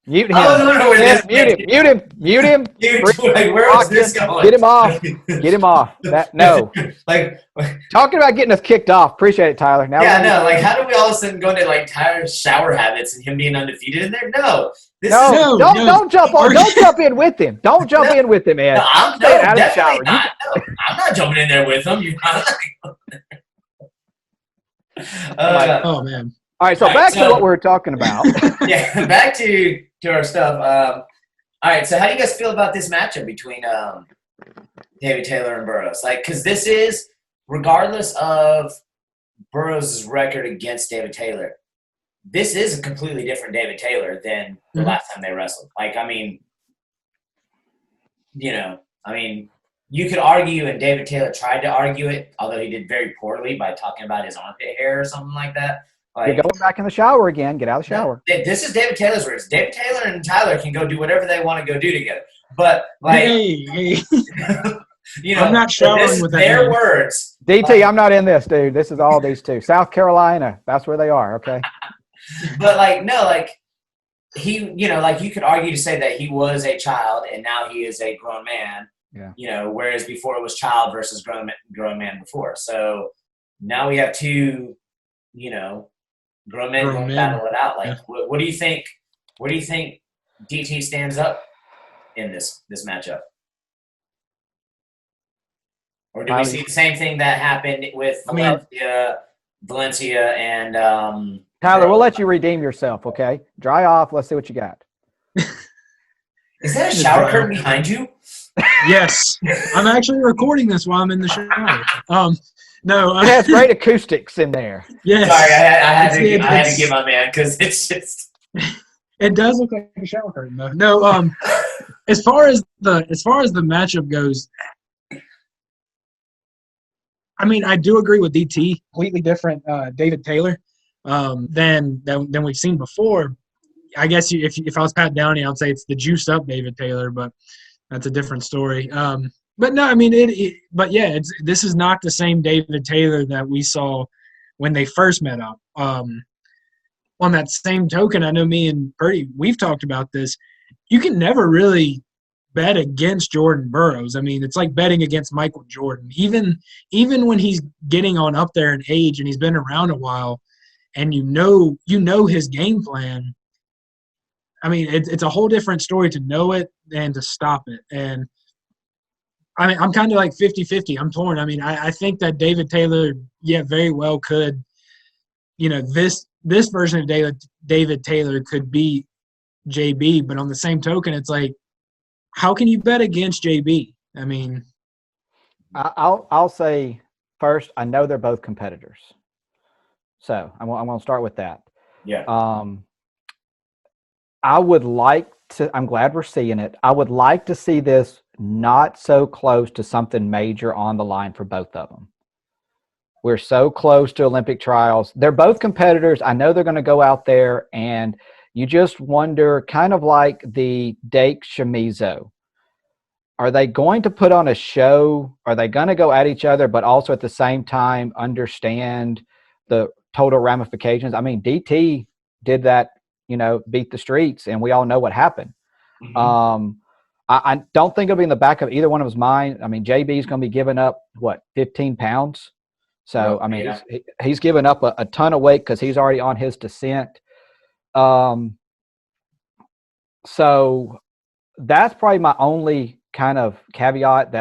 Mute him. Mute him. Dude, like, where is this going? Get him off. No. Like, talking about getting us kicked off. Appreciate it, Tyler. Now like, how do we all of a sudden go into, like, Tyler's shower habits and him being undefeated in there? No. Don't jump on. Don't jump in with him. Don't jump in with him, Ed. No, I'm not jumping in there with him. You're not. Oh man. All right, so back to what we were talking about. Yeah, back to our stuff. All right, so how do you guys feel about this matchup between David Taylor and Burroughs? Like, because this is, regardless of Burroughs' record against David Taylor, this is a completely different David Taylor than the last time they wrestled. Like, I mean, you could argue, and David Taylor tried to argue it, although he did very poorly by talking about his armpit hair or something like that. Like, you're going back in the shower again. Get out of the shower. This is David Taylor's words. David Taylor and Tyler can go do whatever they want to go do together. But, like, hey. I'm not showering with their words. DT, I'm not in this, dude. This is all these two. South Carolina. That's where they are. Okay. But, like, no, like, he, like, you could argue to say that he was a child and now he is a grown man. Yeah. Whereas before it was child versus grown man before. So now we have two, grown men going to battle it out. Like, what do you think? Where do you think DT stands up in this matchup? Or do we see the same thing that happened with Valencia and Tyler, we'll let you redeem yourself, okay? Dry off. Let's see what you got. Is that a shower curtain behind you? Yes, I'm actually recording this while I'm in the shower. No, It has great acoustics in there. yes. Sorry, I had to It's- get my man because it's just. It does look like a shower curtain, though. No, as far as the matchup goes, I mean, I do agree with DT. Completely different, David Taylor, than we've seen before. I guess if I was Pat Downey, I'd say it's the juiced up David Taylor, but that's a different story. But no, I mean, but yeah, this is not the same David Taylor that we saw when they first met up. On that same token, I know me and Purdy, we've talked about this. You can never really bet against Jordan Burroughs. I mean, it's like betting against Michael Jordan. Even when he's getting on up there in age and he's been around a while, and you know his game plan. I mean, it's a whole different story to know it than to stop it. And I mean, I'm kind of like 50-50. I'm torn. I mean, I think that David Taylor, very well could, this version of David Taylor could beat JB, but on the same token, it's like, how can you bet against JB? I mean, I'll say first, I know they're both competitors, so I'm going to start with that. Yeah. I would like to. I'm glad we're seeing it. I would like to see this not so close to something major on the line for both of them. We're so close to Olympic trials. They're both competitors. I know they're going to go out there, and you just wonder, kind of like the Dake Shimizu. Are they going to put on a show? Are they going to go at each other, but also at the same time understand the total ramifications? I mean, DT did that, beat the streets, and we all know what happened. Mm-hmm. I don't think it'll be in the back of either one of his mind. I mean, JB is going to be giving up, 15 pounds? So, I mean, he's given up a ton of weight because he's already on his descent. So that's probably my only kind of caveat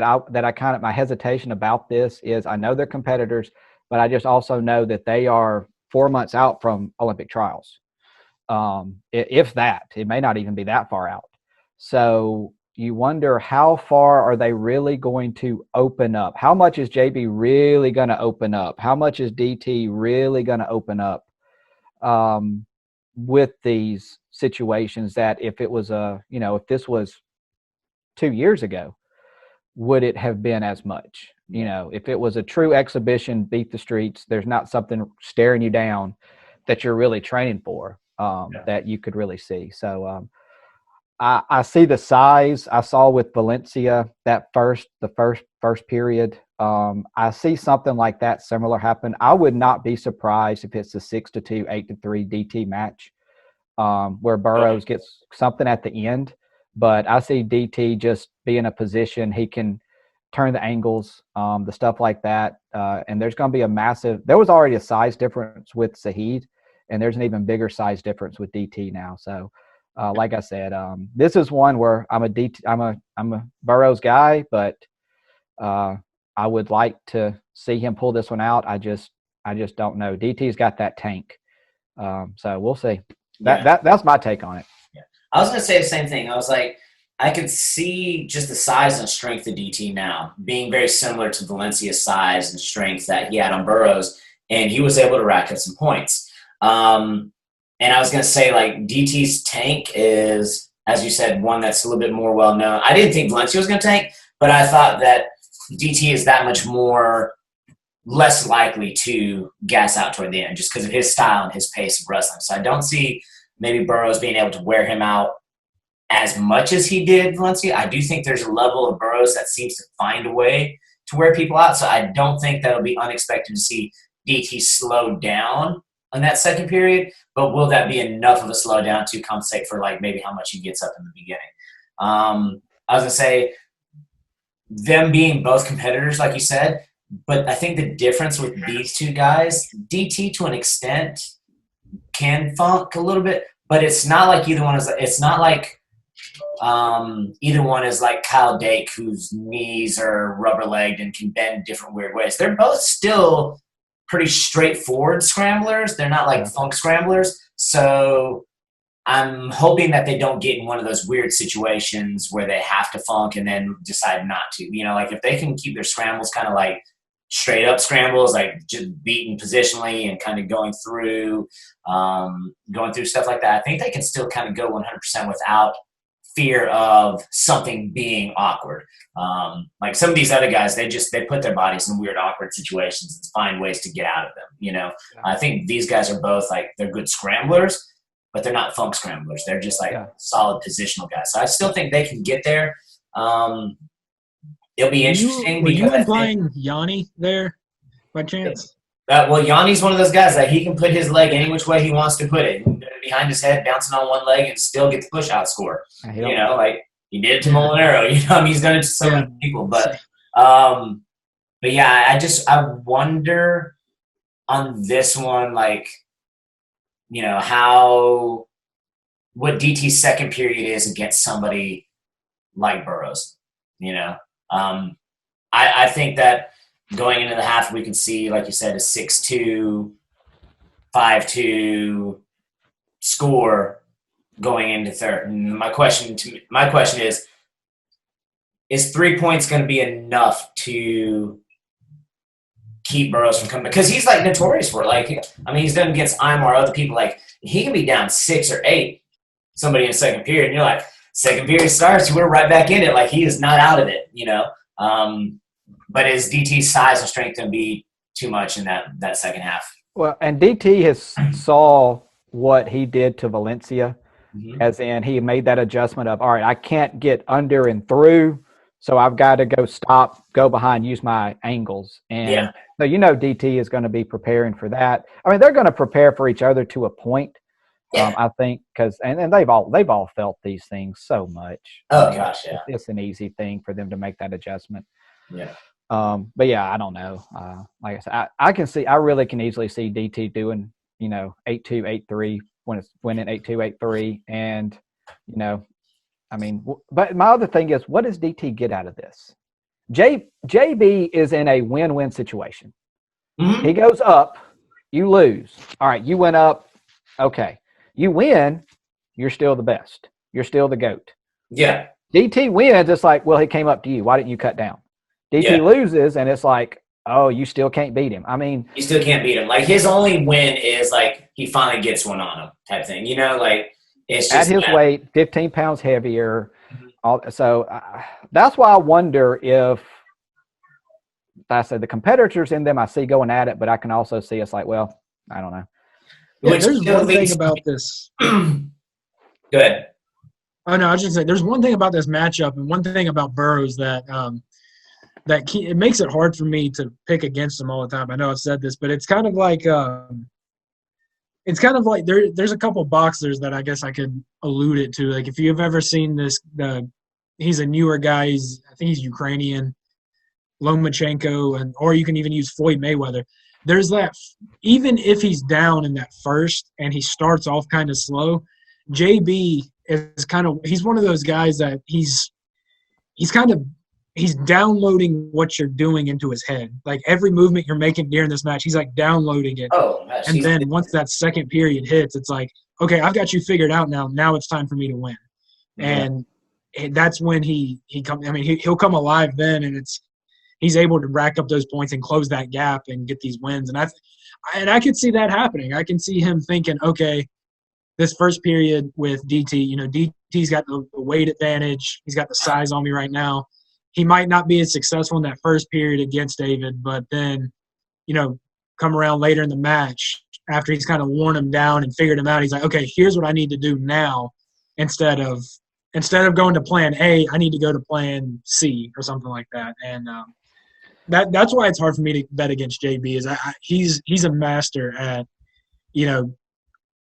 my hesitation about this is I know they're competitors, but I just also know that they are 4 months out from Olympic trials. If that, it may not even be that far out. So you wonder, how far are they really going to open up? How much is JB really going to open up? How much is DT really going to open up with these situations that if it was if this was 2 years ago, would it have been as much? If it was a true exhibition, beat the streets, there's not something staring you down that you're really training for that you could really see. So I see the size I saw with Valencia the first period. I see something like that similar happen. I would not be surprised if it's a 6-2, 8-3 DT match where Burroughs gets something at the end. But I see DT just be in a position he can turn the angles, the stuff like that. And there's going to be there was already a size difference with Saeed, and there's an even bigger size difference with DT now. So, like I said, this is one where I'm a Burroughs guy, but I would like to see him pull this one out. I just don't know. DT's got that tank, so we'll see. That's my take on it. Yeah. I was going to say the same thing. I was like, I could see just the size and strength of DT now being very similar to Valencia's size and strength that he had on Burroughs, and he was able to rack up some points. And I was going to say, like, DT's tank is, as you said, one that's a little bit more well-known. I didn't think Valencia was going to tank, but I thought that DT is that much less likely to gas out toward the end just because of his style and his pace of wrestling. So I don't see maybe Burroughs being able to wear him out as much as he did Valencia. I do think there's a level of Burroughs that seems to find a way to wear people out. So I don't think that'll be unexpected to see DT slow down in that second period, but will that be enough of a slowdown to compensate for like maybe how much he gets up in the beginning? I was gonna say them being both competitors, like you said, but I think the difference with these two guys, DT to an extent can funk a little bit, but it's not like either one is. It's not like either one is like Kyle Dake, whose knees are rubber legged and can bend different weird ways. They're both still pretty straightforward scramblers. They're not like funk scramblers. So I'm hoping that they don't get in one of those weird situations where they have to funk and then decide not to. Like if they can keep their scrambles kind of like straight up scrambles, like just beating positionally and kind of going through stuff like that, I think they can still kind of go 100% without fear of something being awkward. Like some of these other guys, they put their bodies in weird, awkward situations and find ways to get out of them. I think these guys are both like, they're good scramblers, but they're not funk scramblers. They're just like solid positional guys. So I still think they can get there. It'll be interesting. Were you implying Yanni there by chance? Well, Yanni's one of those guys that he can put his leg any which way he wants to put it. Behind his head, bouncing on one leg, and still get the push out score. Like he did it to Molinaro. He's done it to so many people. But yeah, I wonder on this one, like, how what DT's second period is against somebody like Burroughs. I think that going into the half, we can see, like you said, a 6-2, 5-2 score going into third. And my question is 3 points going to be enough to keep Burroughs from coming? Because he's like notorious for it. Like, he's done against Imar, other people. Like, he can be down 6 or 8, somebody in the second period, and you're like, second period starts, we're right back in it. Like, he is not out of it, But is DT's size and strength going to be too much in that second half? Well, and DT has saw what he did to Valencia, as in he made that adjustment of, all right, I can't get under and through, so I've got to go behind, use my angles. And so DT is going to be preparing for that. They're going to prepare for each other to a point. I think because and they've all felt these things so much. Oh gosh, yeah. It's an easy thing for them to make that adjustment. Yeah. But yeah, I don't know. Like I said, I really can easily see DT doing 8-2, 8-3 when it's winning 8-2, 8-3, and but my other thing is, what does DT get out of this? JB is in a win-win situation. He goes up, you lose. All right, you went up. Okay. You win, you're still the best. You're still the GOAT. Yeah. DT wins, it's like, well, he came up to you. Why didn't you cut down? DT loses, and it's like, oh, you still can't beat him. You still can't beat him. Like, his only win is, like, he finally gets one on him type thing. Like, it's just at his weight, 15 pounds heavier. So that's why I wonder if, like I said, the competitors in them I see going at it, but I can also see it's like, well, I don't know. Yeah, there's one thing about this. Go ahead. Oh no, I was just saying there's one thing about this matchup and one thing about Burroughs that it makes it hard for me to pick against him all the time. I know I've said this, but it's kind of like there's a couple boxers that I guess I could allude it to. Like if you've ever seen this, he's a newer guy. I think he's Ukrainian, Lomachenko, or you can even use Floyd Mayweather. There's that, even if he's down in that first and he starts off kind of slow, JB is he's one of those guys that he's downloading what you're doing into his head. Like every movement you're making during this match, he's like downloading it. Oh, gosh, and then once that second period hits, it's like, okay, I've got you figured out now. Now it's time for me to win. Yeah. And that's when he comes. He'll come alive then, and he's able to rack up those points and close that gap and get these wins. And I could see that happening. I can see him thinking, okay, this first period with DT, DT's got the weight advantage. He's got the size on me right now. He might not be as successful in that first period against David, but then, come around later in the match after he's kind of worn him down and figured him out. He's like, okay, here's what I need to do now instead of going to plan A, I need to go to plan C or something like that. And that's why it's hard for me to bet against JB. Is he's a master at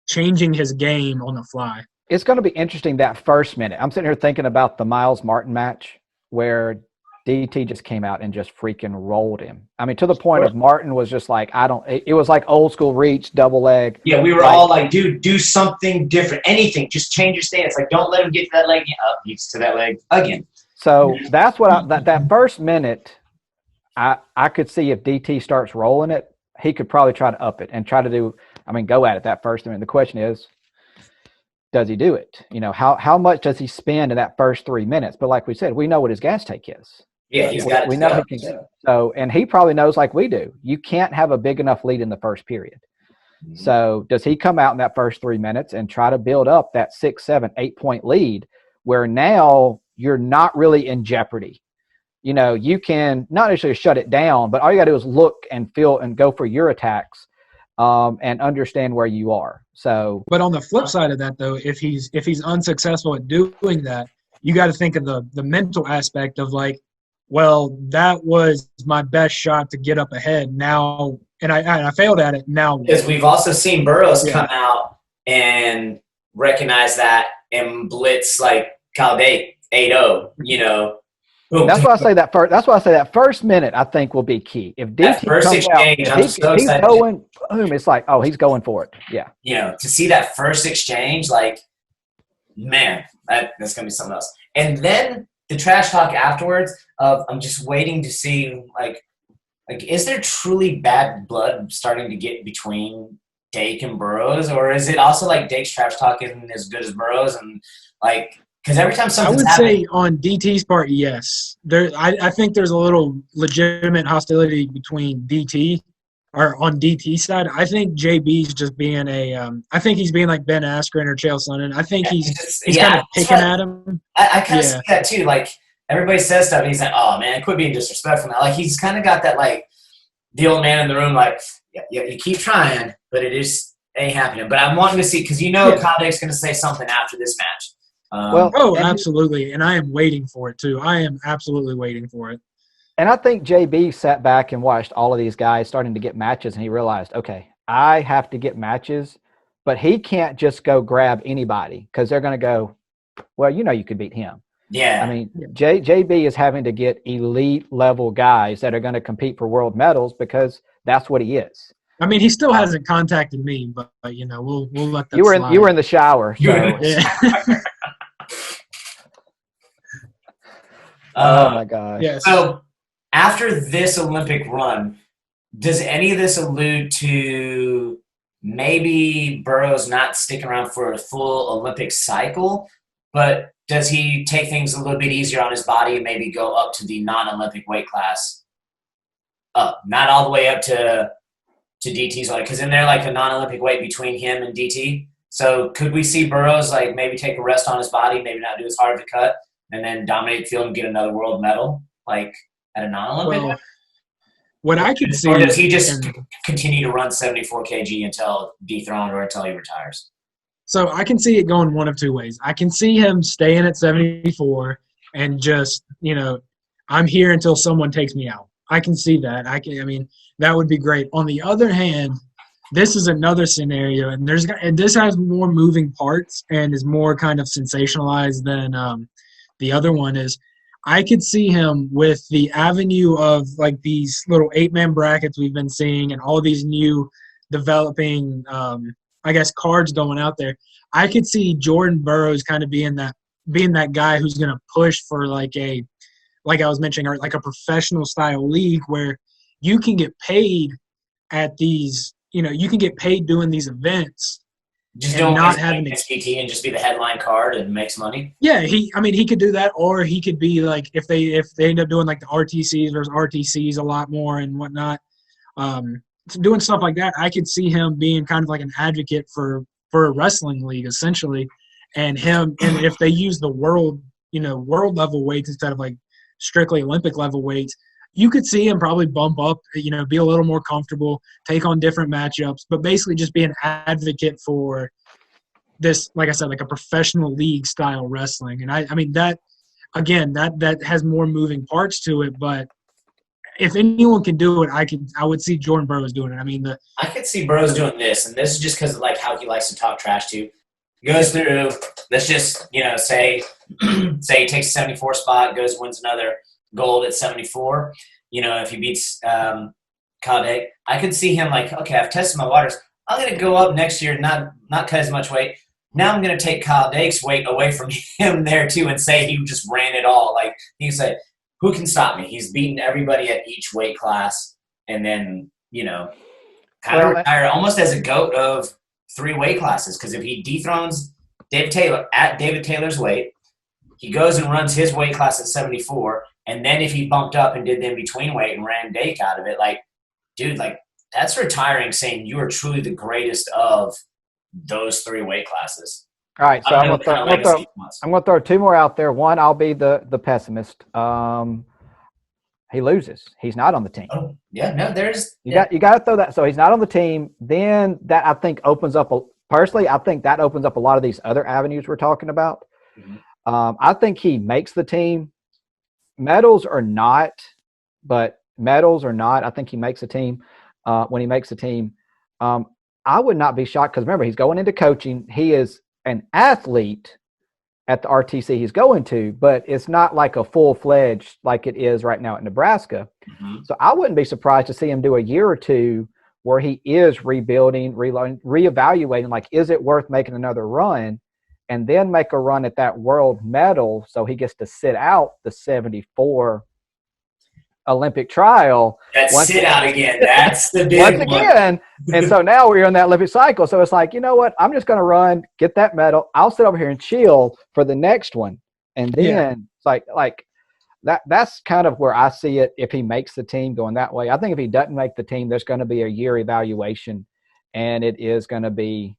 changing his game on the fly. It's going to be interesting that first minute. I'm sitting here thinking about the Miles Martin match where DT just came out and just freaking rolled him. To the point of Martin was just like, it was like old school reach, double leg. Yeah, we were all like, dude, do something different. Anything. Just change your stance. Like, don't let him get to that leg again. Up, gets to that leg again. So that's what that first minute, I could see if DT starts rolling it, he could probably try to up it and try to do. I mean, go at it that first. I mean, the question is, does he do it? You know, how much does he spend in that first 3 minutes? But like we said, we know what his gas take is. Yeah, he's got it. We know he can. So, and he probably knows, like we do, you can't have a big enough lead in the first period. Mm-hmm. So does he come out in that first 3 minutes and try to build up that 6, 7, 8 point lead where now you're not really in jeopardy? You know, you can not necessarily shut it down, but all you got to do is look and feel and go for your attacks and understand where you are. So, but on the flip side of that, though, if he's unsuccessful at doing that, you got to think of the mental aspect of like, well, that was my best shot to get up ahead now, and I failed at it now. Because we've also seen Burroughs come out and recognize that and blitz like Cal Dake 8-0, you know. Boom. That's why I say that first. That's why I say that first minute I think will be key. If DT first comes exchange, out, I'm so he's excited. going, boom! It's like, oh, he's going for it. Yeah. You know, to see that first exchange, like, man, that's gonna be something else. And then the trash talk afterwards of I'm just waiting to see like is there truly bad blood starting to get between Dake and Burroughs, or is it also like Dake's trash talk isn't as good as Burroughs and like. Because every time something's I would say on DT's part, yes. I think there's a little legitimate hostility between DT or on DT's side. I think JB's just being I think he's being like Ben Askren or Chael Sonnen. I think he's kind of picking at him. I kind of see that too. Like everybody says stuff and he's like, oh man, quit being disrespectful now. Like he's kind of got that like the old man in the room like, yeah, you keep trying, but it just ain't happening. But I'm wanting to see because Kyle Dake's going to say something after this match. Absolutely, and I am waiting for it too. I am absolutely waiting for it. And I think JB sat back and watched all of these guys starting to get matches, and he realized, okay, I have to get matches, but he can't just go grab anybody because they're going to go, well, you know, you could beat him. Yeah. I mean, JB is having to get elite level guys that are going to compete for world medals because that's what he is. I mean, he still hasn't contacted me, but you know, we'll let that. You were in the shower. So. Yeah. Oh my gosh. Yes. So after this Olympic run, does any of this allude to maybe Burroughs not sticking around for a full Olympic cycle, but does he take things a little bit easier on his body and maybe go up to the non-Olympic weight class? Not all the way up to DT's weight, because in there like the non-Olympic weight between him and DT. So could we see Burroughs like maybe take a rest on his body, maybe not do as hard of a cut, and then dominate the field and get another world medal, like at a non-Olympic? Well, what I could see, or does he just continue to run 74 kg until dethroned or until he retires? So I can see it going one of two ways. I can see him staying at 74 and just, you know, I'm here until someone takes me out. I can see that. I mean, that would be great. On the other hand, this is another scenario, and this has more moving parts and is more kind of sensationalized than the other one is. I could see him with the avenue of like these little 8-man brackets we've been seeing and all these new developing, I guess, cards going out there. I could see Jordan Burroughs kind of being that guy who's going to push for like I was mentioning, or like a professional style league where you can get paid at these, you know, you can get paid doing these events. Just don't not having XPT and just be the headline card and makes money. Yeah, he could do that, or he could be like if they end up doing like the RTCs versus RTCs a lot more and whatnot, doing stuff like that. I could see him being kind of like an advocate for a wrestling league essentially, and if they use the world level weights instead of like strictly Olympic level weights, you could see him probably bump up, you know, be a little more comfortable, take on different matchups, but basically just be an advocate for this, like I said, like a professional league style wrestling. And I mean that, again, that has more moving parts to it, but if anyone can do it, I would see Jordan Burroughs doing it. I mean, I could see Burroughs doing this, and this is just because of like how he likes to talk trash to. He goes through, let's just, you know, say he takes a 74 spot, goes wins another gold at 74. You know, if he beats Kyle Dake, I could see him like, okay, I've tested my waters. I'm going to go up next year, not cut as much weight. Now I'm going to take Kyle Dake's weight away from him there too and say he just ran it all. Like he can say, who can stop me? He's beaten everybody at each weight class. And then, you know, kind of Well, retire almost as a GOAT of 3 weight classes. Because if he dethrones David Taylor at David Taylor's weight, he goes and runs his weight class at 74, and then if he bumped up and did the in-between weight and ran Dake out of it, like, dude, like, that's retiring saying you are truly the greatest of those 3 weight classes. all right, so I I'm don't know gonna what kind of legacy he wants. I'm gonna throw 2 more out there. One, I'll be the pessimist. He loses. He's not on the team. Oh, yeah, no, there's You got to throw that. So he's not on the team. Then that, I think, opens up personally. I think that opens up a lot of these other avenues we're talking about. Mhm. I think he makes the team. Medals or not, I think he makes the team. When he makes the team, I would not be shocked because remember, he's going into coaching. He is an athlete at the RTC he's going to, but it's not like a full-fledged like it is right now at Nebraska. Mhm. So I wouldn't be surprised to see him do a year or two where he is rebuilding, reevaluating, like, is it worth making another run? And then make a run at that world medal so he gets to sit out the 74 Olympic trial. sit out again. That's the big Once one. again. And so now we're in that Olympic cycle. So it's like, you know what? I'm just going to run, get that medal. I'll sit over here and chill for the next one. And then it's like that's kind of where I see it if he makes the team going that way. I think if he doesn't make the team, there's going to be a year evaluation, and it is going to be,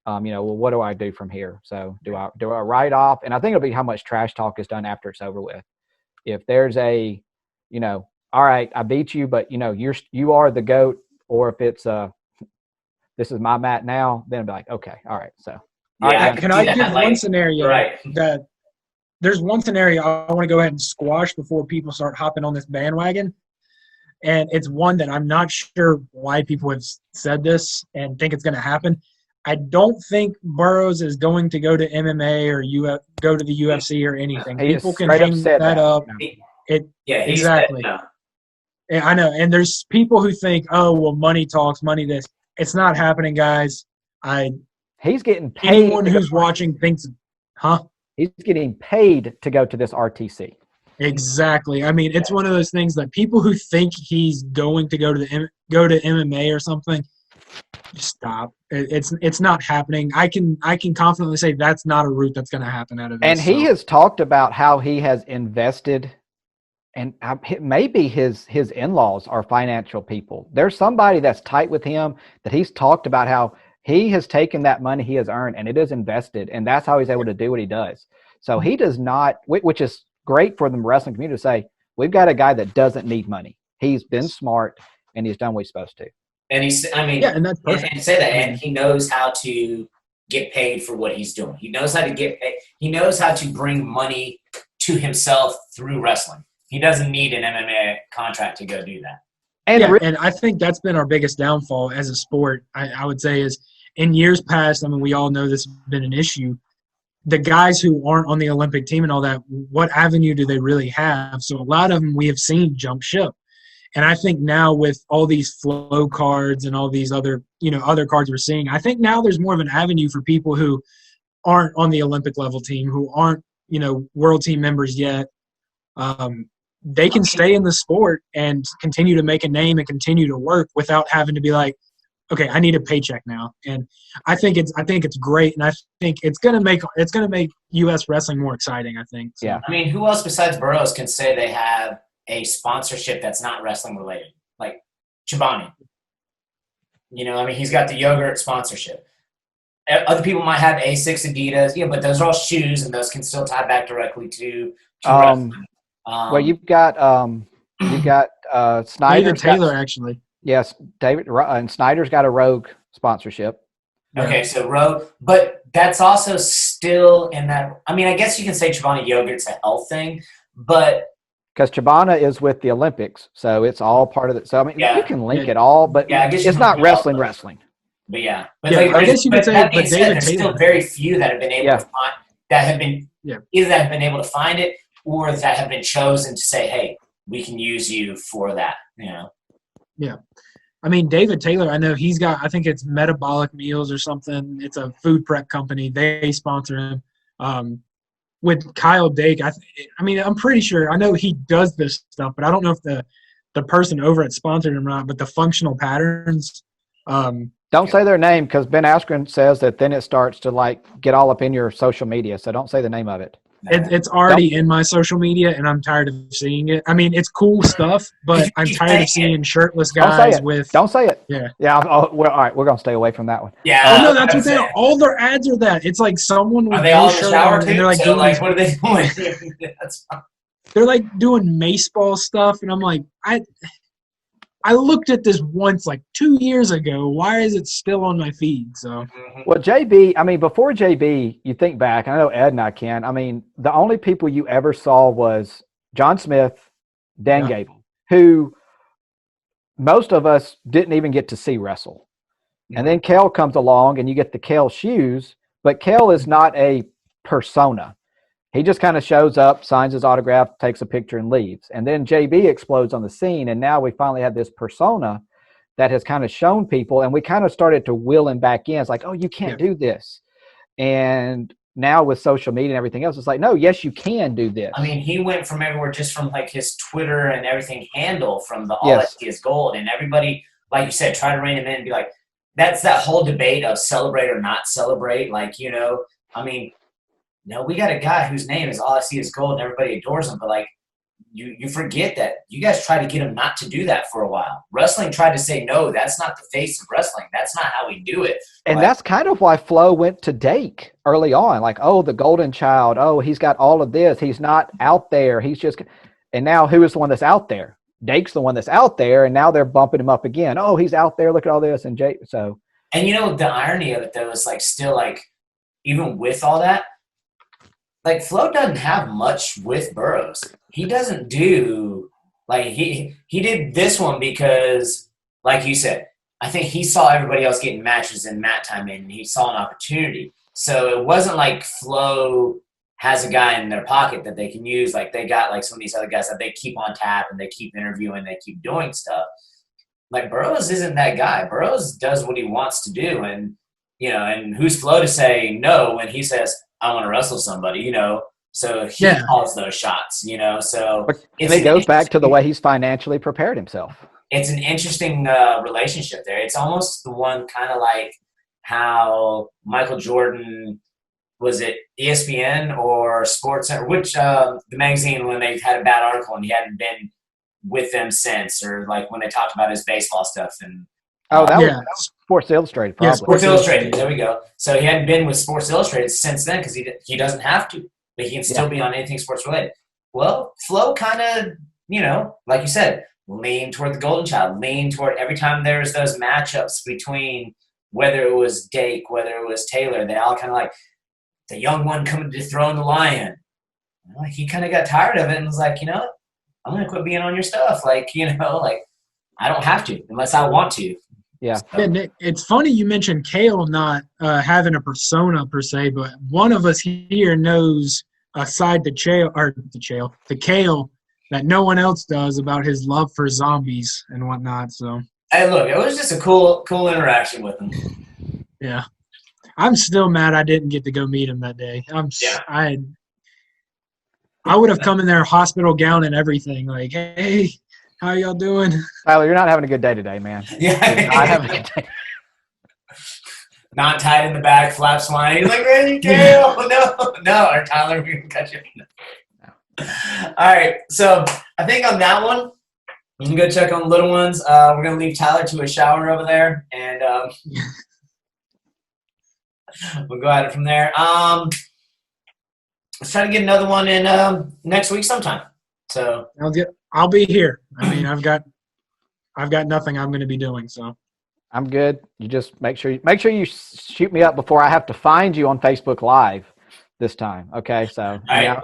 well, what do I do from here? So do I write off? And I think it'll be how much trash talk is done after it's over with. If there's a, all right, I beat you, but you are the GOAT, or if it's this is my mat now, then I'll be like, okay, all right. So Can I give one scenario right. that there's one scenario I want to go ahead and squash before people start hopping on this bandwagon. And it's one that I'm not sure why people have said this and think it's going to happen. I don't think Burroughs is going to go to MMA or go to the UFC or anything. People can hang that up. Exactly. Yeah, I know. And there's people who think, oh, well, money talks, money this. It's not happening, guys. He's getting paid. Anyone who's watching thinks, huh? He's getting paid to go to this RTC. Exactly. I mean, it's one of those things that people who think he's going to go to MMA or something, stop. It's not happening. I can confidently say that's not a route that's going to happen out of this. And he has talked about how he has invested, and maybe his in-laws are financial people. There's somebody that's tight with him that he's talked about how he has taken that money he has earned and it is invested, and that's how he's able to do what he does. So he does not, which is great for the wrestling community to say, we've got a guy that doesn't need money. He's been smart and he's done what he's supposed to. And and that's perfect. And say that, and he knows how to get paid for what he's doing. He knows how to get paid. He knows how to bring money to himself through wrestling. He doesn't need an MMA contract to go do that. And I think that's been our biggest downfall as a sport, I would say, is in years past, I mean, we all know this has been an issue. The guys who aren't on the Olympic team and all that, what avenue do they really have? So a lot of them we have seen jump ship. And I think now with all these flow cards and all these other cards we're seeing, I think now there's more of an avenue for people who aren't on the Olympic level team, who aren't, world team members yet. They can stay in the sport and continue to make a name and continue to work without having to be like, okay, I need a paycheck now. And I think it's great, and I think it's gonna make U.S. wrestling more exciting. I think. So. Yeah. I mean, who else besides Burroughs can say they have a sponsorship that's not wrestling related? Like Chobani. He's got the yogurt sponsorship. Other people might have Asics, Adidas, but those are all shoes, and those can still tie back directly to wrestling. Well, you've got Snyder. David Taylor, actually. Yes, David and Snyder's got a Rogue sponsorship. Okay, so Rogue, but that's also still in that. I mean, I guess you can say Chobani Yogurt's a health thing, but because Chobani is with the Olympics, so it's all part of it. So I mean, you can link it all, but I guess it's not wrestling. But yeah, I guess you could say. But David there's still very few that have been able to find either that have been able to find it or that have been chosen to say, hey, we can use you for that. Yeah. I mean, David Taylor, I know he's got, I think it's Metabolic Meals or something. It's a food prep company. They sponsor him. With Kyle Dake, I'm pretty sure, I know he does this stuff, but I don't know if the person over it sponsored him or not, but the functional patterns, Don't say their name because Ben Askren says that then it starts to like get all up in your social media. So don't say the name of it. It's already in my social media, and I'm tired of seeing it. I mean, it's cool stuff, but I'm tired of seeing shirtless guys with. Don't say it. Yeah. Yeah. All right. We're gonna stay away from that one. Yeah. Oh no, that's what they are. All their ads are that. It's like someone with Are they no all in the shirt shower on, too? and they're like So, doing like, what are they doing? That's fine. they're like doing baseball stuff, and I'm like, I looked at this once like 2 years ago. Why is it still on my feed? So Well, JB, I mean, before JB, you think back, I know Ed and I can. I mean, the only people you ever saw was John Smith, Dan Gable, who most of us didn't even get to see wrestle. And then Kale comes along and you get the Kale shoes, but Kale is not a persona. He just kind of shows up, signs his autograph, takes a picture, and leaves. And then JB explodes on the scene, and now we finally have this persona that has kind of shown people, and we kind of started to will him back in. It's like, oh, you can't do this. And now with social media and everything else, it's like, no, yes, you can do this. I mean, he went from everywhere, just from like his Twitter and everything handle, from the All I See Is Gold, and everybody, like you said, try to rein him in and be like, that's that whole debate of celebrate or not celebrate. Like, you know, I mean, no, we got a guy whose name is All I See Is Gold and everybody adores him, but like you forget that you guys tried to get him not to do that for a while. Wrestling tried to say, no, that's not the face of wrestling. That's not how we do it. And that's kind of why Flo went to Dake early on. Like, oh, the golden child. Oh, he's got all of this. He's not out there. He's just – and now who is the one that's out there? Dake's the one that's out there, and now they're bumping him up again. Oh, he's out there. Look at all this. And Jake – so – And, you know, the irony of it, though, is like still like even with all that, like Flo doesn't have much with Burroughs. He doesn't do like he did this one because, like you said, I think he saw everybody else getting matches in mat time and he saw an opportunity. So it wasn't like Flo has a guy in their pocket that they can use. Like they got like some of these other guys that they keep on tap and they keep interviewing, they keep doing stuff. Like Burroughs isn't that guy. Burroughs does what he wants to do, and you know, and who's Flo to say no when he says, I want to wrestle somebody, you know? So he calls those shots, you know? So it goes back to the way he's financially prepared himself. It's an interesting relationship there. It's almost the one kind of like how Michael Jordan, was it ESPN or Sports Center, which the magazine, when they had a bad article and he hadn't been with them since, or like when they talked about his baseball stuff and that was Sports Illustrated, probably. Yeah, Sports Illustrated. There we go. So he hadn't been with Sports Illustrated since then because he doesn't have to, but he can still be on anything sports related. Well, Flo kind of, you know, like you said, lean toward the Golden Child, lean toward every time there's those matchups between whether it was Dake, whether it was Taylor, they all kind of like the young one coming to dethrone the lion. Well, he kind of got tired of it and was like, you know, I'm going to quit being on your stuff. Like, you know, like I don't have to unless I want to. Yeah. Nick, it's funny you mentioned Kale not having a persona per se, but one of us here knows a side to the Kale that no one else does about his love for zombies and whatnot. So hey, look, it was just a cool interaction with him. Yeah, I'm still mad I didn't get to go meet him that day. I would have come in there hospital gown and everything, like, hey. How y'all doing? Tyler, you're not having a good day today, man. Yeah. Not having a good day. Not tied in the back, flaps flying. He's like, Randy Kale. No. Or Tyler, we can cut you. No. All right. So I think on that one, I'm going to go check on the little ones. We're going to leave Tyler to a shower over there, and we'll go at it from there. Let's try to get another one in next week sometime. So I'll be here. I mean, I've got nothing I'm going to be doing. So I'm good. You just make sure you shoot me up before I have to find you on Facebook Live this time. Okay. So all right.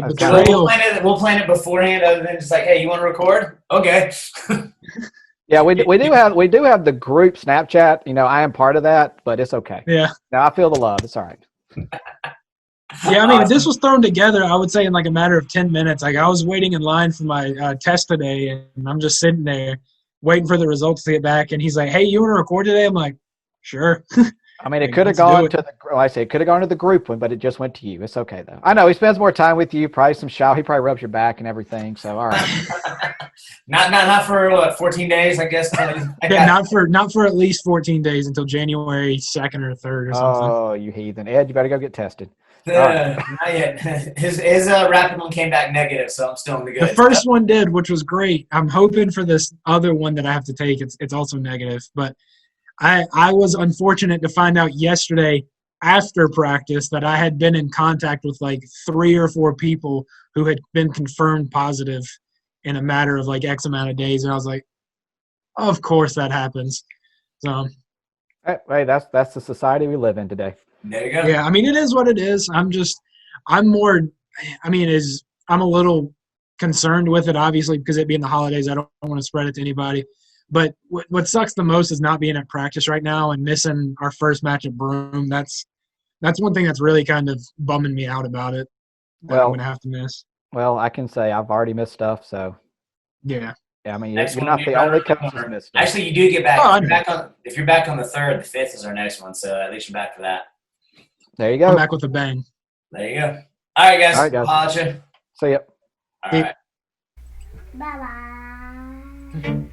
We'll plan it beforehand, other than just like, hey, you want to record? Okay. Yeah, we do have the group Snapchat. You know, I am part of that, but it's okay. Yeah. No, I feel the love. It's all right. Yeah, I mean, if this was thrown together, I would say in like a matter of 10 minutes. Like I was waiting in line for my test today, and I'm just sitting there waiting for the results to get back. And he's like, "Hey, you want to record today?" I'm like, "Sure." I mean, it could have gone to it could have gone to the group one, but it just went to you. It's okay though. I know he spends more time with you. Probably some shower. He probably rubs your back and everything. So all right. Not for what, 14 days, I guess. Yeah, not for at least 14 days until January 2nd or 3rd or something. Oh, you heathen. Ed, you better go get tested. All right. Not yet. His rapid one came back negative, so I'm still in the good. The first one did, which was great. I'm hoping for this other one that I have to take. It's also negative, but I was unfortunate to find out yesterday after practice that I had been in contact with like 3 or 4 people who had been confirmed positive in a matter of like X amount of days, and I was like, of course that happens. So Hey, that's the society we live in today. There you go. yeah, I mean it is what it is. I'm a little concerned with it, obviously, because it being the holidays. I don't want to spread it to anybody. But what sucks the most is not being at practice right now and missing our first match at Broome. That's one thing that's really kind of bumming me out about it. That I'm going to have to miss. Well, I can say I've already missed stuff, so. Yeah. Yeah, I mean, Next you're one, not the only coach who's missed stuff. Actually, you do get back. Oh, If you're back on the 3rd, the 5th is our next one, so at least you're back for that. There you go. I'm back with a bang. There you go. All right, guys. All right, guys. I'll holler at you. See ya. All right. Bye-bye.